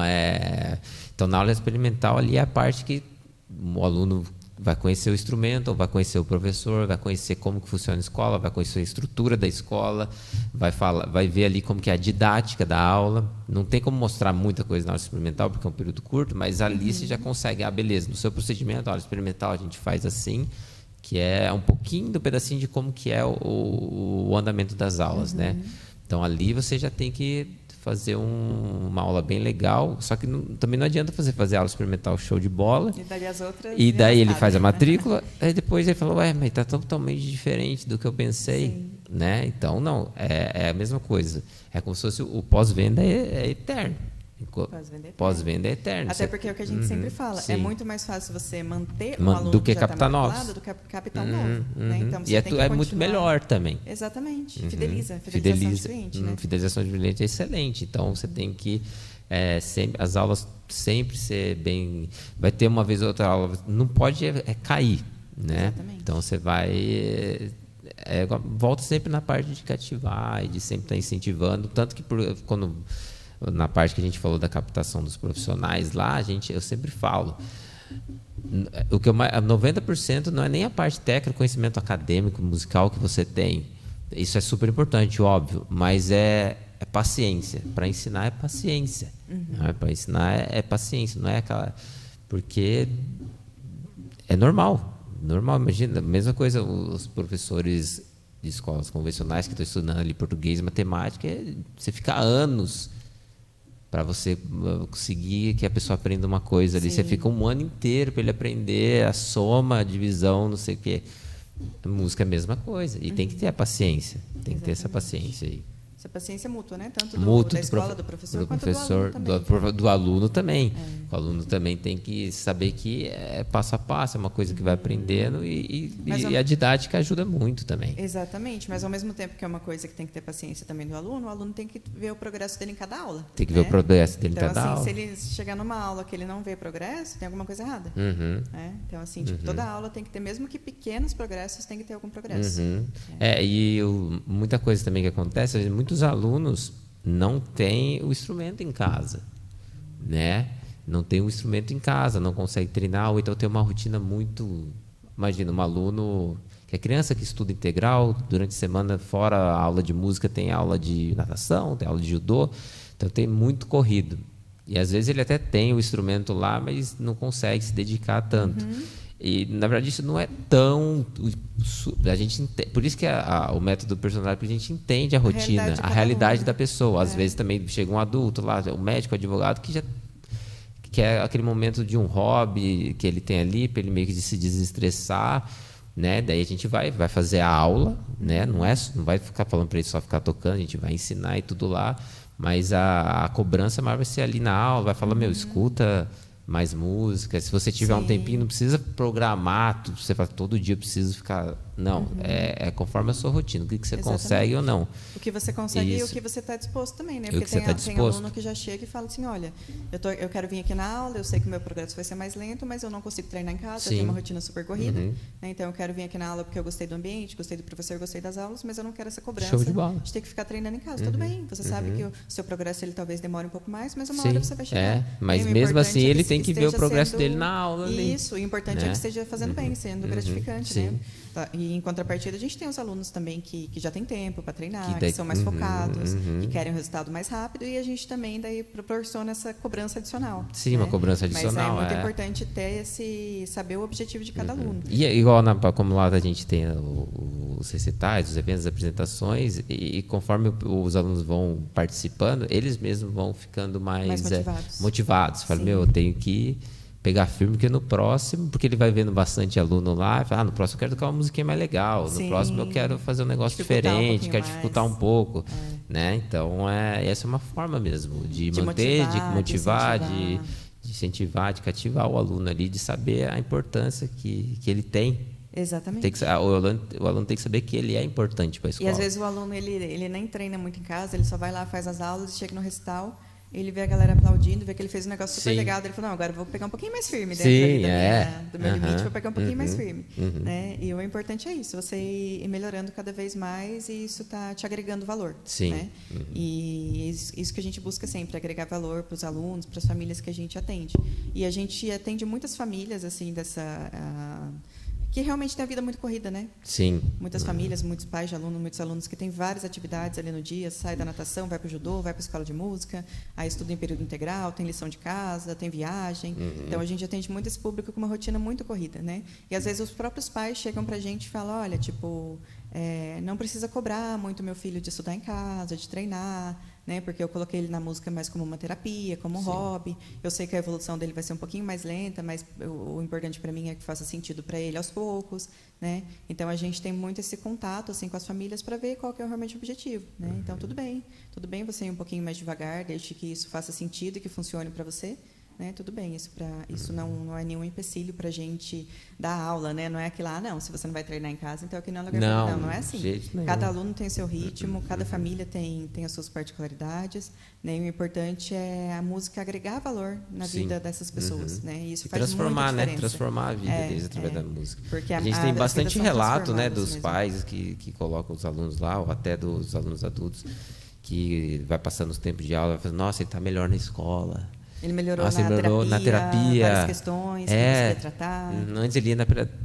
na aula experimental ali é a parte que o aluno vai conhecer o instrumento, vai conhecer o professor, vai conhecer como que funciona a escola, vai conhecer a estrutura da escola, vai ver ali como que é a didática da aula. Não tem como mostrar muita coisa na aula experimental, porque é um período curto, mas ali você já consegue, beleza, no seu procedimento, a aula experimental a gente faz assim, que é um pouquinho do pedacinho de como que é o andamento das aulas, né? Então, ali você já tem que fazer uma aula bem legal, só que também não adianta fazer aula experimental show de bola. E daí as outras. E daí ele faz a matrícula, aí depois ele fala, mas está totalmente diferente do que eu pensei. Né? Então, não, é a mesma coisa. É como se fosse o pós-venda é eterno. Pós-venda é eterno. Até porque é o que a gente sempre fala, sim. É muito mais fácil você manter um aluno do que já captar novos. do que captar um novo. Né? Então, você e tem que é muito melhor também. Exatamente. Fidelização de cliente. Né? Fidelização de cliente é excelente. Então, você tem que as aulas sempre ser bem... Vai ter uma vez ou outra aula, não pode cair. Né? Exatamente. Então, você vai... volta sempre na parte de cativar e de sempre estar incentivando. Tanto que quando... Na parte que a gente falou da captação dos profissionais lá, eu sempre falo, o que 90% não é nem a parte técnica, conhecimento acadêmico, musical que você tem. Isso é super importante, óbvio, mas é paciência. Para ensinar é paciência. Para ensinar é paciência, não é aquela... Porque é normal. Imagina, a mesma coisa os professores de escolas convencionais que estão estudando ali português e matemática, você fica anos para você conseguir que a pessoa aprenda uma coisa ali. Você fica um ano inteiro para ele aprender a soma, a divisão, não sei o quê. A música é a mesma coisa. E tem que ter a paciência. Tem que ter essa paciência aí. Essa paciência mútua, né? Tanto da escola, do professor, quanto do aluno também. O aluno também tem que saber que é passo a passo, é uma coisa que vai aprendendo e a didática ajuda muito também. Exatamente, mas ao mesmo tempo que é uma coisa que tem que ter paciência também do aluno, o aluno tem que ver o progresso dele em cada aula. Tem que ver o progresso dele em cada aula. Então, se ele chegar numa aula que ele não vê progresso, tem alguma coisa errada. Então, assim, toda aula tem que ter, mesmo que pequenos progressos, tem que ter algum progresso. Muita coisa também que acontece, muitos alunos não têm o instrumento em casa, né? Não tem o instrumento em casa, não consegue treinar, ou então tem uma rotina muito... Imagina, um aluno que é criança que estuda integral, durante a semana, fora a aula de música, tem aula de natação, tem aula de judô, então tem muito corrido. E às vezes ele até tem o instrumento lá, mas não consegue se dedicar tanto. E, na verdade, isso não é tão... A gente por isso que o método personalizado, porque a gente entende a rotina, a realidade da pessoa. Às vezes também chega um adulto lá, o médico, o advogado, que é aquele momento de um hobby que ele tem ali, para ele meio que se desestressar, né? Daí a gente vai fazer a aula, né? Não vai ficar falando para ele só ficar tocando, a gente vai ensinar e tudo lá, mas a cobrança maior vai ser ali na aula, vai falar, escuta mais música. Se você tiver um tempinho, não precisa programar, você fala, todo dia eu preciso ficar... Não, é conforme a sua rotina, o que você consegue ou não. O que você consegue e o que você está disposto também, né? Porque tem aluno que já chega e fala assim, olha, eu quero vir aqui na aula, eu sei que o meu progresso vai ser mais lento, mas eu não consigo treinar em casa, eu tenho uma rotina super corrida, né? Então eu quero vir aqui na aula porque eu gostei do ambiente, gostei do professor, gostei das aulas, mas eu não quero essa cobrança de ter que ficar treinando em casa. Tudo bem, você sabe que o seu progresso ele talvez demore um pouco mais, mas uma hora você vai chegar. Mas mesmo assim ele tem que ver o progresso dele na aula. Isso, o importante é que esteja fazendo bem, sendo gratificante, né? E em contrapartida, a gente tem os alunos também que já têm tempo para treinar, que são mais focados, que querem um resultado mais rápido, e a gente também daí proporciona essa cobrança adicional. Sim, né? Uma cobrança adicional. Mas é muito importante ter saber o objetivo de cada aluno. E é igual como lá a gente tem os recitais, os eventos, as apresentações, e conforme os alunos vão participando, eles mesmos vão ficando mais motivados. Falam, eu tenho que pegar firme, porque no próximo, porque ele vai vendo bastante aluno lá, fala, no próximo eu quero tocar uma musiquinha mais legal, no próximo eu quero fazer um negócio diferente, quero dificultar um pouco, né? Então, essa é uma forma mesmo de manter, de motivar, de incentivar, de cativar o aluno ali, de saber a importância que ele tem. Exatamente. O aluno tem que saber que ele é importante para a escola. E às vezes o aluno ele nem treina muito em casa, ele só vai lá, faz as aulas e chega no recital, ele vê a galera aplaudindo, vê que ele fez um negócio super legal, ele falou, não, agora eu vou pegar um pouquinho mais firme dentro do meu limite, vou pegar um pouquinho mais firme. Né? E o importante é isso, você ir melhorando cada vez mais, e isso está te agregando valor. Né? E isso que a gente busca sempre, agregar valor para os alunos, para as famílias que a gente atende. E a gente atende muitas famílias assim que realmente tem a vida muito corrida, né? Sim. Muitas famílias, muitos pais de alunos, muitos alunos que têm várias atividades ali no dia, sai da natação, vai para o judô, vai para a escola de música, aí estuda em período integral, tem lição de casa, tem viagem. Então, a gente atende muito esse público com uma rotina muito corrida, né? E, às vezes, os próprios pais chegam para a gente e falam, olha, não precisa cobrar muito meu filho de estudar em casa, de treinar, né? Porque eu coloquei ele na música mais como uma terapia, como um hobby. Eu sei que a evolução dele vai ser um pouquinho mais lenta, mas o importante para mim é que faça sentido para ele aos poucos, né? Então a gente tem muito esse contato assim com as famílias para ver qual que é realmente o objetivo, né? Então tudo bem você ir um pouquinho mais devagar, desde que isso faça sentido e que funcione para você. Né, tudo bem, isso não é nenhum empecilho para a gente dar aula, né? Não é aquilo, não, se você não vai treinar em casa, então aqui não é lugar para treinar. Não é assim. Cada aluno tem o seu ritmo, cada família tem as suas particularidades, né? E o importante é a música agregar valor na vida dessas pessoas, né? E isso faz muita diferença. Né? Transformar a vida deles através da música. Porque a gente tem bastante relato, né, dos pais que colocam os alunos lá, ou até dos alunos adultos, que vai passando os tempos de aula, vai falando, nossa, ele está melhor na escola. Ele melhorou na terapia, várias questões que ele queria tratar. Antes ele ia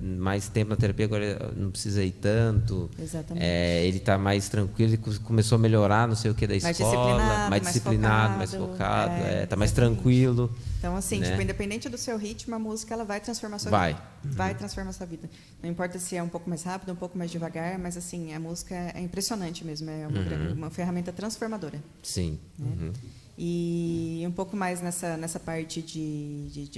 mais tempo na terapia, agora não precisa ir tanto. Exatamente. Ele está mais tranquilo, ele começou a melhorar não sei o que da escola, mais disciplinado, mais focado, está mais tranquilo. Então, assim, né? Independente do seu ritmo, a música ela vai transformar a sua vida. Vai transformar a sua vida. Não importa se é um pouco mais rápido, um pouco mais devagar, mas assim, a música é impressionante mesmo, é uma ferramenta transformadora. Sim. Né? E um pouco mais nessa parte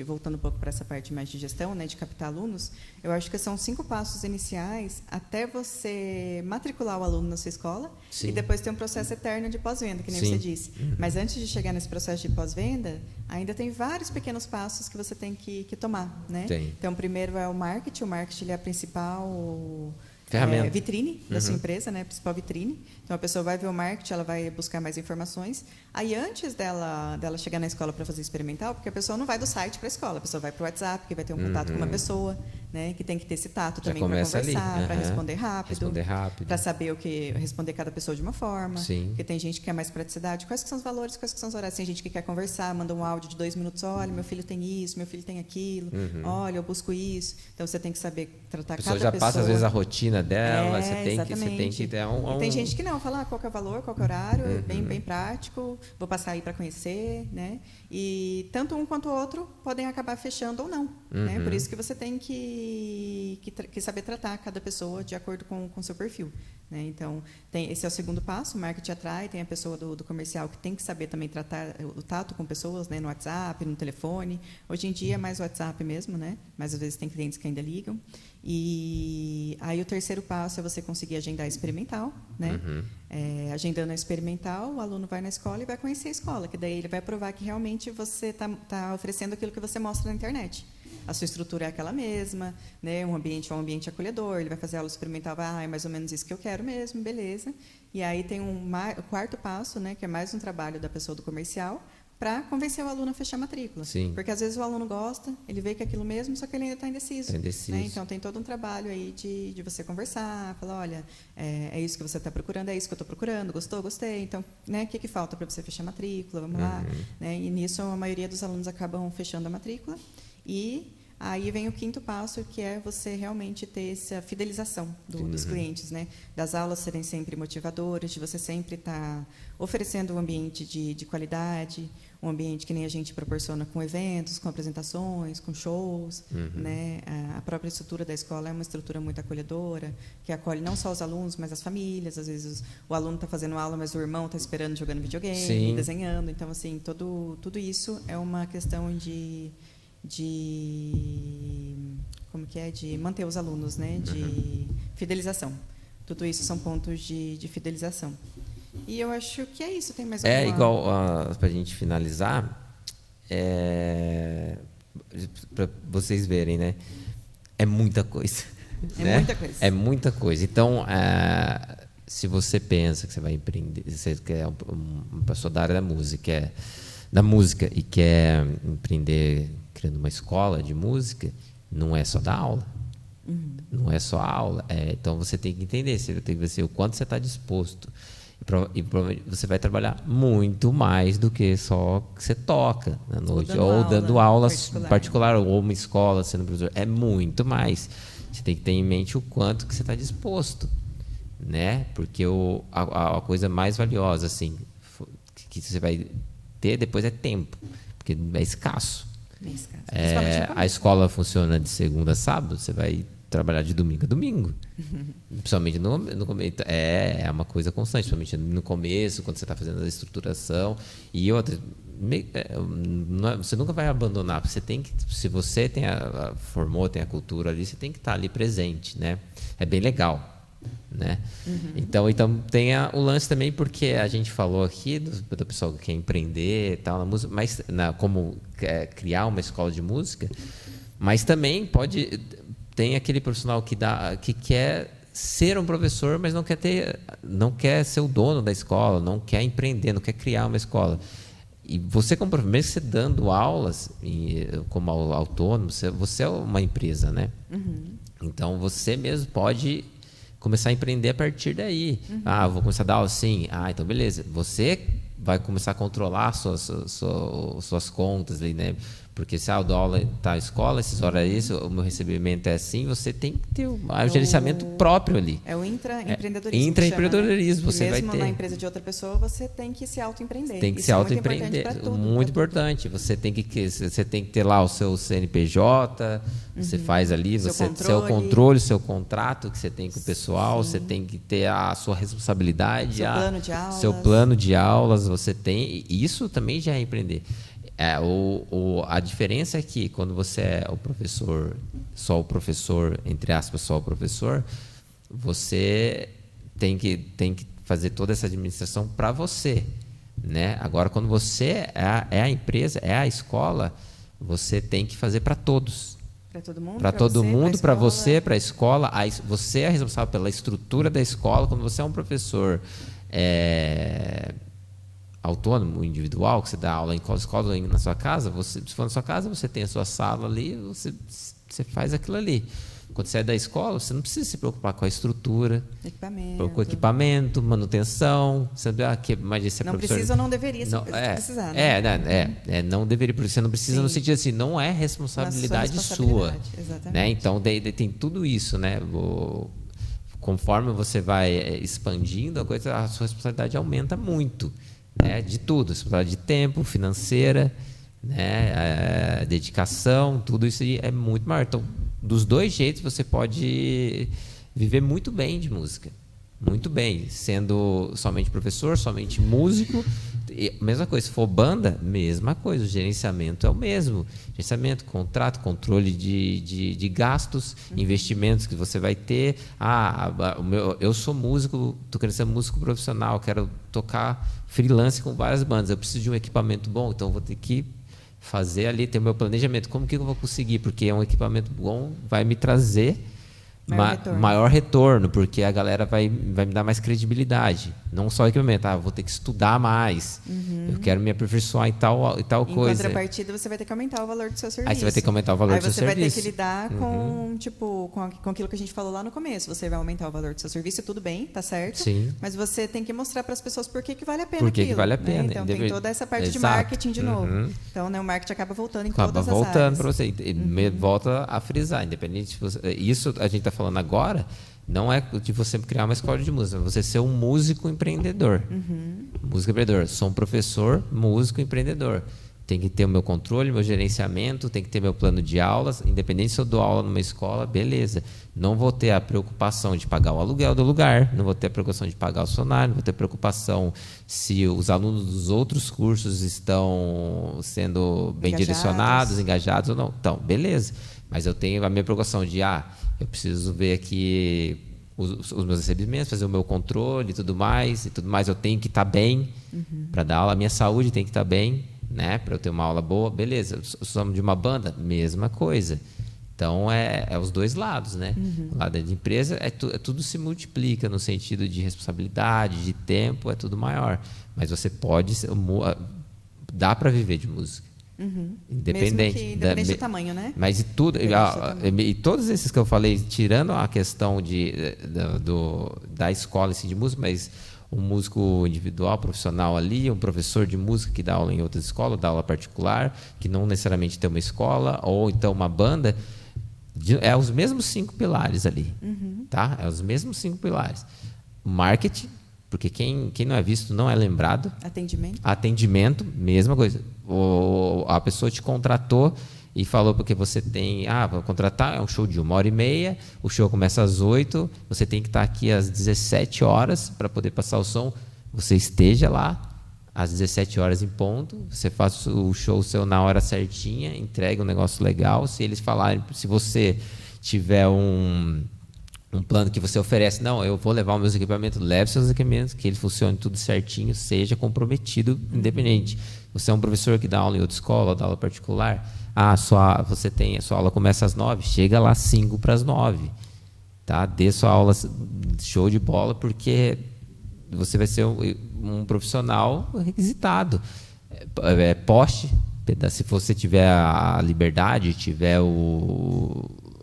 voltando um pouco para essa parte mais de gestão, né, de captar alunos, eu acho que são 5 passos iniciais até você matricular o aluno na sua escola. Sim. E depois ter um processo eterno de pós-venda, que nem você disse. Mas antes de chegar nesse processo de pós-venda, ainda tem vários pequenos passos que você tem que tomar, né? Então, primeiro é o marketing. O marketing ele é a principal vitrine da sua empresa, né? Principal vitrine. Então, a pessoa vai ver o marketing, ela vai buscar mais informações. Aí, antes dela chegar na escola para fazer experimental, porque a pessoa não vai do site para a escola, a pessoa vai para o WhatsApp, que vai ter um contato com uma pessoa, né? Que tem que ter esse tato também para conversar, para responder rápido. Para saber responder cada pessoa de uma forma. Sim. Porque tem gente que quer mais praticidade. Quais que são os valores, quais que são os horários? Tem gente que quer conversar, manda um áudio de 2 minutos, olha, meu filho tem isso, meu filho tem aquilo, olha, eu busco isso. Então, você tem que saber tratar cada pessoa. A pessoa já passa, às vezes, a rotina dela, você tem que ter E tem gente que não, fala qual que é o valor, qual que é o horário, bem prático, vou passar aí para conhecer, né? E tanto um quanto o outro podem acabar fechando ou não, né? Por isso que você tem que que saber tratar cada pessoa de acordo com o seu perfil. Né? Então, esse é o segundo passo, o marketing atrai, tem a pessoa do comercial que tem que saber também tratar o tato com pessoas, né? No WhatsApp, no telefone. Hoje em dia é mais WhatsApp mesmo, né? Mas às vezes tem clientes que ainda ligam. E aí o terceiro passo é você conseguir agendar experimental. Né? Agendando a experimental, o aluno vai na escola e vai conhecer a escola, que daí ele vai provar que realmente você está oferecendo aquilo que você mostra na internet. A sua estrutura é aquela mesma, né? Um ambiente é um ambiente acolhedor, ele vai fazer aula experimental, é mais ou menos isso que eu quero mesmo, beleza. E aí tem o quarto passo, né? Que é mais um trabalho da pessoa do comercial, para convencer o aluno a fechar a matrícula. Sim. Porque às vezes o aluno gosta, ele vê que é aquilo mesmo, só que ele ainda está indeciso. Né? Então tem todo um trabalho aí de você conversar, falar, olha, é isso que você está procurando, é isso que eu estou procurando, gostou, gostei. Então, né, o que falta para você fechar a matrícula? Vamos lá. Né? E nisso a maioria dos alunos acabam fechando a matrícula. E aí vem o quinto passo, que é você realmente ter essa fidelização dos clientes, né? Das aulas serem sempre motivadoras, de você sempre estar oferecendo um ambiente de qualidade, um ambiente que nem a gente proporciona com eventos, com apresentações, com shows. Né? A própria estrutura da escola é uma estrutura muito acolhedora, que acolhe não só os alunos, mas as famílias. Às vezes o aluno está fazendo aula, mas o irmão está esperando jogando videogame, desenhando. Então, assim, tudo isso é uma questão de como que é, de manter os alunos, né, de fidelização. Tudo isso são pontos de fidelização. E eu acho que é isso. Tem mais alguma... Igual, para a gente finalizar, para vocês verem, né, é muita coisa. Né? Muita coisa. É muita coisa. Então, se você pensa que você vai empreender, você quer uma pessoa da área da música e quer empreender criando uma escola de música, não é só dar aula. Não é só a aula. Então, você tem que entender, você tem que ver o quanto você está disposto. E provavelmente você vai trabalhar muito mais do que só que você toca na noite, ou dando aula particular, ou uma escola, sendo professor. É muito mais. Você tem que ter em mente o quanto que você está disposto. Né? Porque a coisa mais valiosa assim, que você vai ter depois é tempo, porque é escasso. A escola funciona de segunda a sábado, você vai trabalhar de domingo a domingo. Principalmente no começo. É uma coisa constante, principalmente no começo, quando você está fazendo a estruturação. E outra, você nunca vai abandonar. Você tem que, se você tem tem a cultura ali, você tem que estar ali presente. Né? É bem legal. Né? Então tem o lance também, porque a gente falou aqui do pessoal que quer empreender e tal na música, mas como criar uma escola de música, mas também tem aquele profissional que quer ser um professor, mas não quer ser o dono da escola, não quer empreender, não quer criar uma escola. E você, como professor, mesmo você dando aulas como autônomo, você é uma empresa, né? Então você mesmo pode começar a empreender a partir daí. Vou começar a dar aula? Sim. Então beleza. Você vai começar a controlar suas contas ali, né? Porque se eu dou aula em tal escola, essas horas isso, o meu recebimento é assim, você tem que ter o gerenciamento próprio ali. É o intraempreendedorismo. Intraempreendedorismo, né? Você vai ter. Mesmo na empresa de outra pessoa, você tem que se autoempreender. Tem que se autoempreender. Muito importante. Você tem que ter lá o seu CNPJ, você faz ali, seu controle, seu contrato que você tem com o pessoal, você tem que ter a sua responsabilidade, seu plano de aulas, você tem. E isso também já é empreender. A diferença é que quando você é o professor, entre aspas, só o professor, você tem que fazer toda essa administração para você. Né? Agora, quando você é a empresa, é a escola, você tem que fazer para todos. Para todo mundo, para você, para a escola. Você é responsável pela estrutura da escola. Quando você é um professor autônomo, individual, que você dá aula em qual escola, na sua casa, se for na sua casa, você tem a sua sala ali, você faz aquilo ali. Quando você é da escola, você não precisa se preocupar com a estrutura, com equipamento, manutenção. Você não precisa ou não deveria precisar. Né? Não deveria, porque você não precisa. Sim. No sentido assim, não é responsabilidade sua. Né? Então, tem tudo isso. Né? Conforme você vai expandindo, a sua responsabilidade aumenta muito. Né, de tudo, responsabilidade de tempo, financeira, né, dedicação, tudo isso é muito maior. Então, dos dois jeitos você pode viver muito bem de música. Muito bem, sendo somente professor, somente músico, mesma coisa. Se for banda, mesma coisa, o gerenciamento é o mesmo. Gerenciamento, contrato, controle de gastos, investimentos que você vai ter. Eu sou músico, estou querendo ser músico profissional, quero tocar freelance com várias bandas, eu preciso de um equipamento bom, então vou ter que fazer ali, ter o meu planejamento. Como que eu vou conseguir? Porque um equipamento bom vai me trazer maior retorno, porque a galera vai me dar mais credibilidade. Não só equipamento, vou ter que estudar mais, eu quero me aperfeiçoar em tal coisa. Em contrapartida, você vai ter que aumentar o valor do seu serviço. Aí você vai ter que aumentar o valor do seu serviço. Aí você vai ter que lidar com aquilo que a gente falou lá no começo. Você vai aumentar o valor do seu serviço, tudo bem, tá certo? Sim. Mas você tem que mostrar para as pessoas por que vale a pena por que aquilo. vale a pena. Né? Então tem toda essa parte de marketing de novo. Então, né, o marketing acaba voltando em todas as áreas. Acaba voltando para você. Volta a frisar, independente de você... Isso a gente está falando agora... Não é de você criar uma escola de música, é você ser um músico empreendedor. Músico empreendedor. Sou um professor, músico empreendedor. Tem que ter o meu controle, meu gerenciamento, tem que ter meu plano de aulas. Independente se eu dou aula numa escola, beleza. Não vou ter a preocupação de pagar o aluguel do lugar, não vou ter a preocupação de pagar o funcionário, não vou ter preocupação se os alunos dos outros cursos estão sendo bem direcionados, engajados ou não. Então, beleza. Mas eu tenho a minha preocupação de, eu preciso ver aqui os meus recebimentos, fazer o meu controle e tudo mais, eu tenho que estar bem para dar aula, a minha saúde tem que estar bem, né, para eu ter uma aula boa, beleza. Somos de uma banda, mesma coisa. Então, é os dois lados, né? O lado de empresa, tudo se multiplica no sentido de responsabilidade, de tempo, é tudo maior. Mas você pode, dá para viver de música. Independente do tamanho, né? Mas e todos esses que eu falei, tirando a questão da escola assim, de música, mas um músico individual, profissional ali, um professor de música que dá aula em outra escola, dá aula particular, que não necessariamente tem uma escola, ou então uma banda, é os mesmos 5 pilares ali. Tá? É os mesmos 5 pilares. Marketing, porque quem não é visto não é lembrado. Atendimento, mesma coisa. A pessoa te contratou e falou porque você tem... vou contratar, é um show de 1h30, o show começa às 8h, você tem que estar aqui às 17 horas para poder passar o som. Você esteja lá às 17 horas em ponto, você faz o show seu na hora certinha, entrega um negócio legal. Se eles falarem, se você tiver um plano que você oferece, não, eu vou levar os meus equipamentos, leve seus equipamentos, que ele funcione tudo certinho, seja comprometido, independente. Você é um professor que dá aula em outra escola, dá aula particular, a sua aula começa às 9h, chega lá às 5h para as 9h, tá? Dê sua aula show de bola, porque você vai ser um profissional requisitado. Poste, se você tiver a liberdade, tiver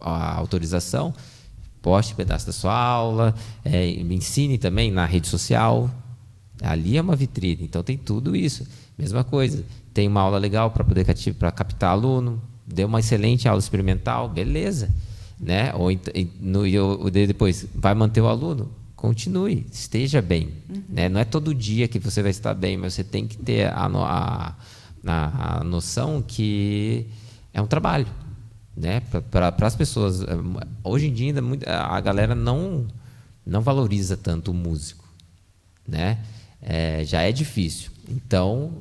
a autorização, poste pedaço da sua aula, me ensine também na rede social. Ali é uma vitrine, então tem tudo isso. Mesma coisa, tem uma aula legal para poder captar aluno, deu uma excelente aula experimental, beleza. Né? Ou depois, vai manter o aluno? Continue, esteja bem. Né? Não é todo dia que você vai estar bem, mas você tem que ter a noção que é um trabalho. Né? Para as pessoas, hoje em dia a galera não valoriza tanto o músico, né? Já é difícil. Então,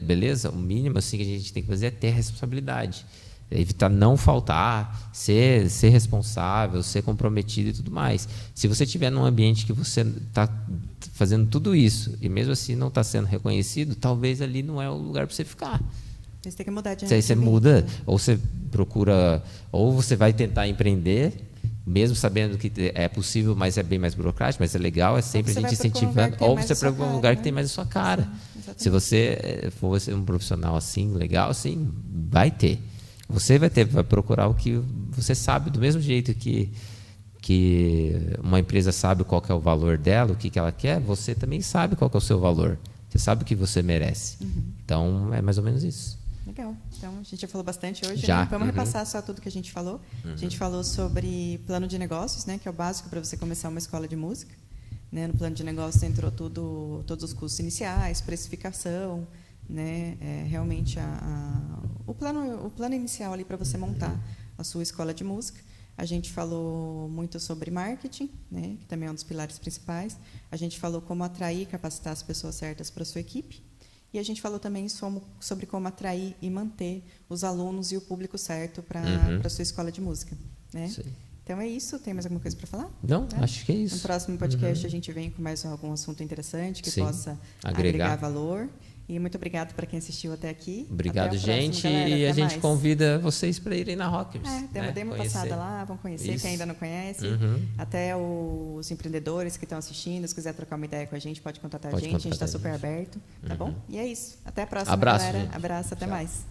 beleza, o mínimo assim que a gente tem que fazer é ter responsabilidade, evitar não faltar, ser responsável, ser comprometido e tudo mais. Se você estiver num ambiente que você está fazendo tudo isso e mesmo assim não está sendo reconhecido, talvez ali não é o lugar para você ficar. Você tem que mudar de Você muda, ou você procura, ou você vai tentar empreender, mesmo sabendo que é possível, mas é bem mais burocrático, mas é legal, é sempre a gente incentivando. Ou você procura um lugar que tem mais a sua cara. Sim, se você for um profissional assim, legal, assim, vai ter. Você vai procurar o que você sabe, do mesmo jeito que uma empresa sabe qual que é o valor dela, o que ela quer, você também sabe qual que é o seu valor. Você sabe o que você merece. Então, é mais ou menos isso. Legal. Então, a gente já falou bastante hoje. Já. Né? Vamos repassar só tudo que a gente falou. A gente falou sobre plano de negócios, né, que é o básico para você começar uma escola de música. Né? No plano de negócios entrou todos os custos iniciais, precificação, né? Realmente o plano inicial ali para você montar a sua escola de música. A gente falou muito sobre marketing, né, que também é um dos pilares principais. A gente falou como atrair e capacitar as pessoas certas para a sua equipe. E a gente falou também sobre como atrair e manter os alunos e o público certo para a sua escola de música, né? Sim. Então é isso. Tem mais alguma coisa para falar? Não, acho que é isso. No próximo podcast a gente vem com mais algum assunto interessante que possa agregar valor. E muito obrigado para quem assistiu até aqui. Obrigado, gente. Galera, e a gente mais. convida vocês para irem na Rockers. Dê uma passada lá, vão conhecer quem ainda não conhece. Até os empreendedores que estão assistindo, se quiser trocar uma ideia com a gente, pode contatar a gente está super aberto. Tá bom? E é isso. Até a próxima, Abraço, galera. gente. Abraço, até Tchau. mais.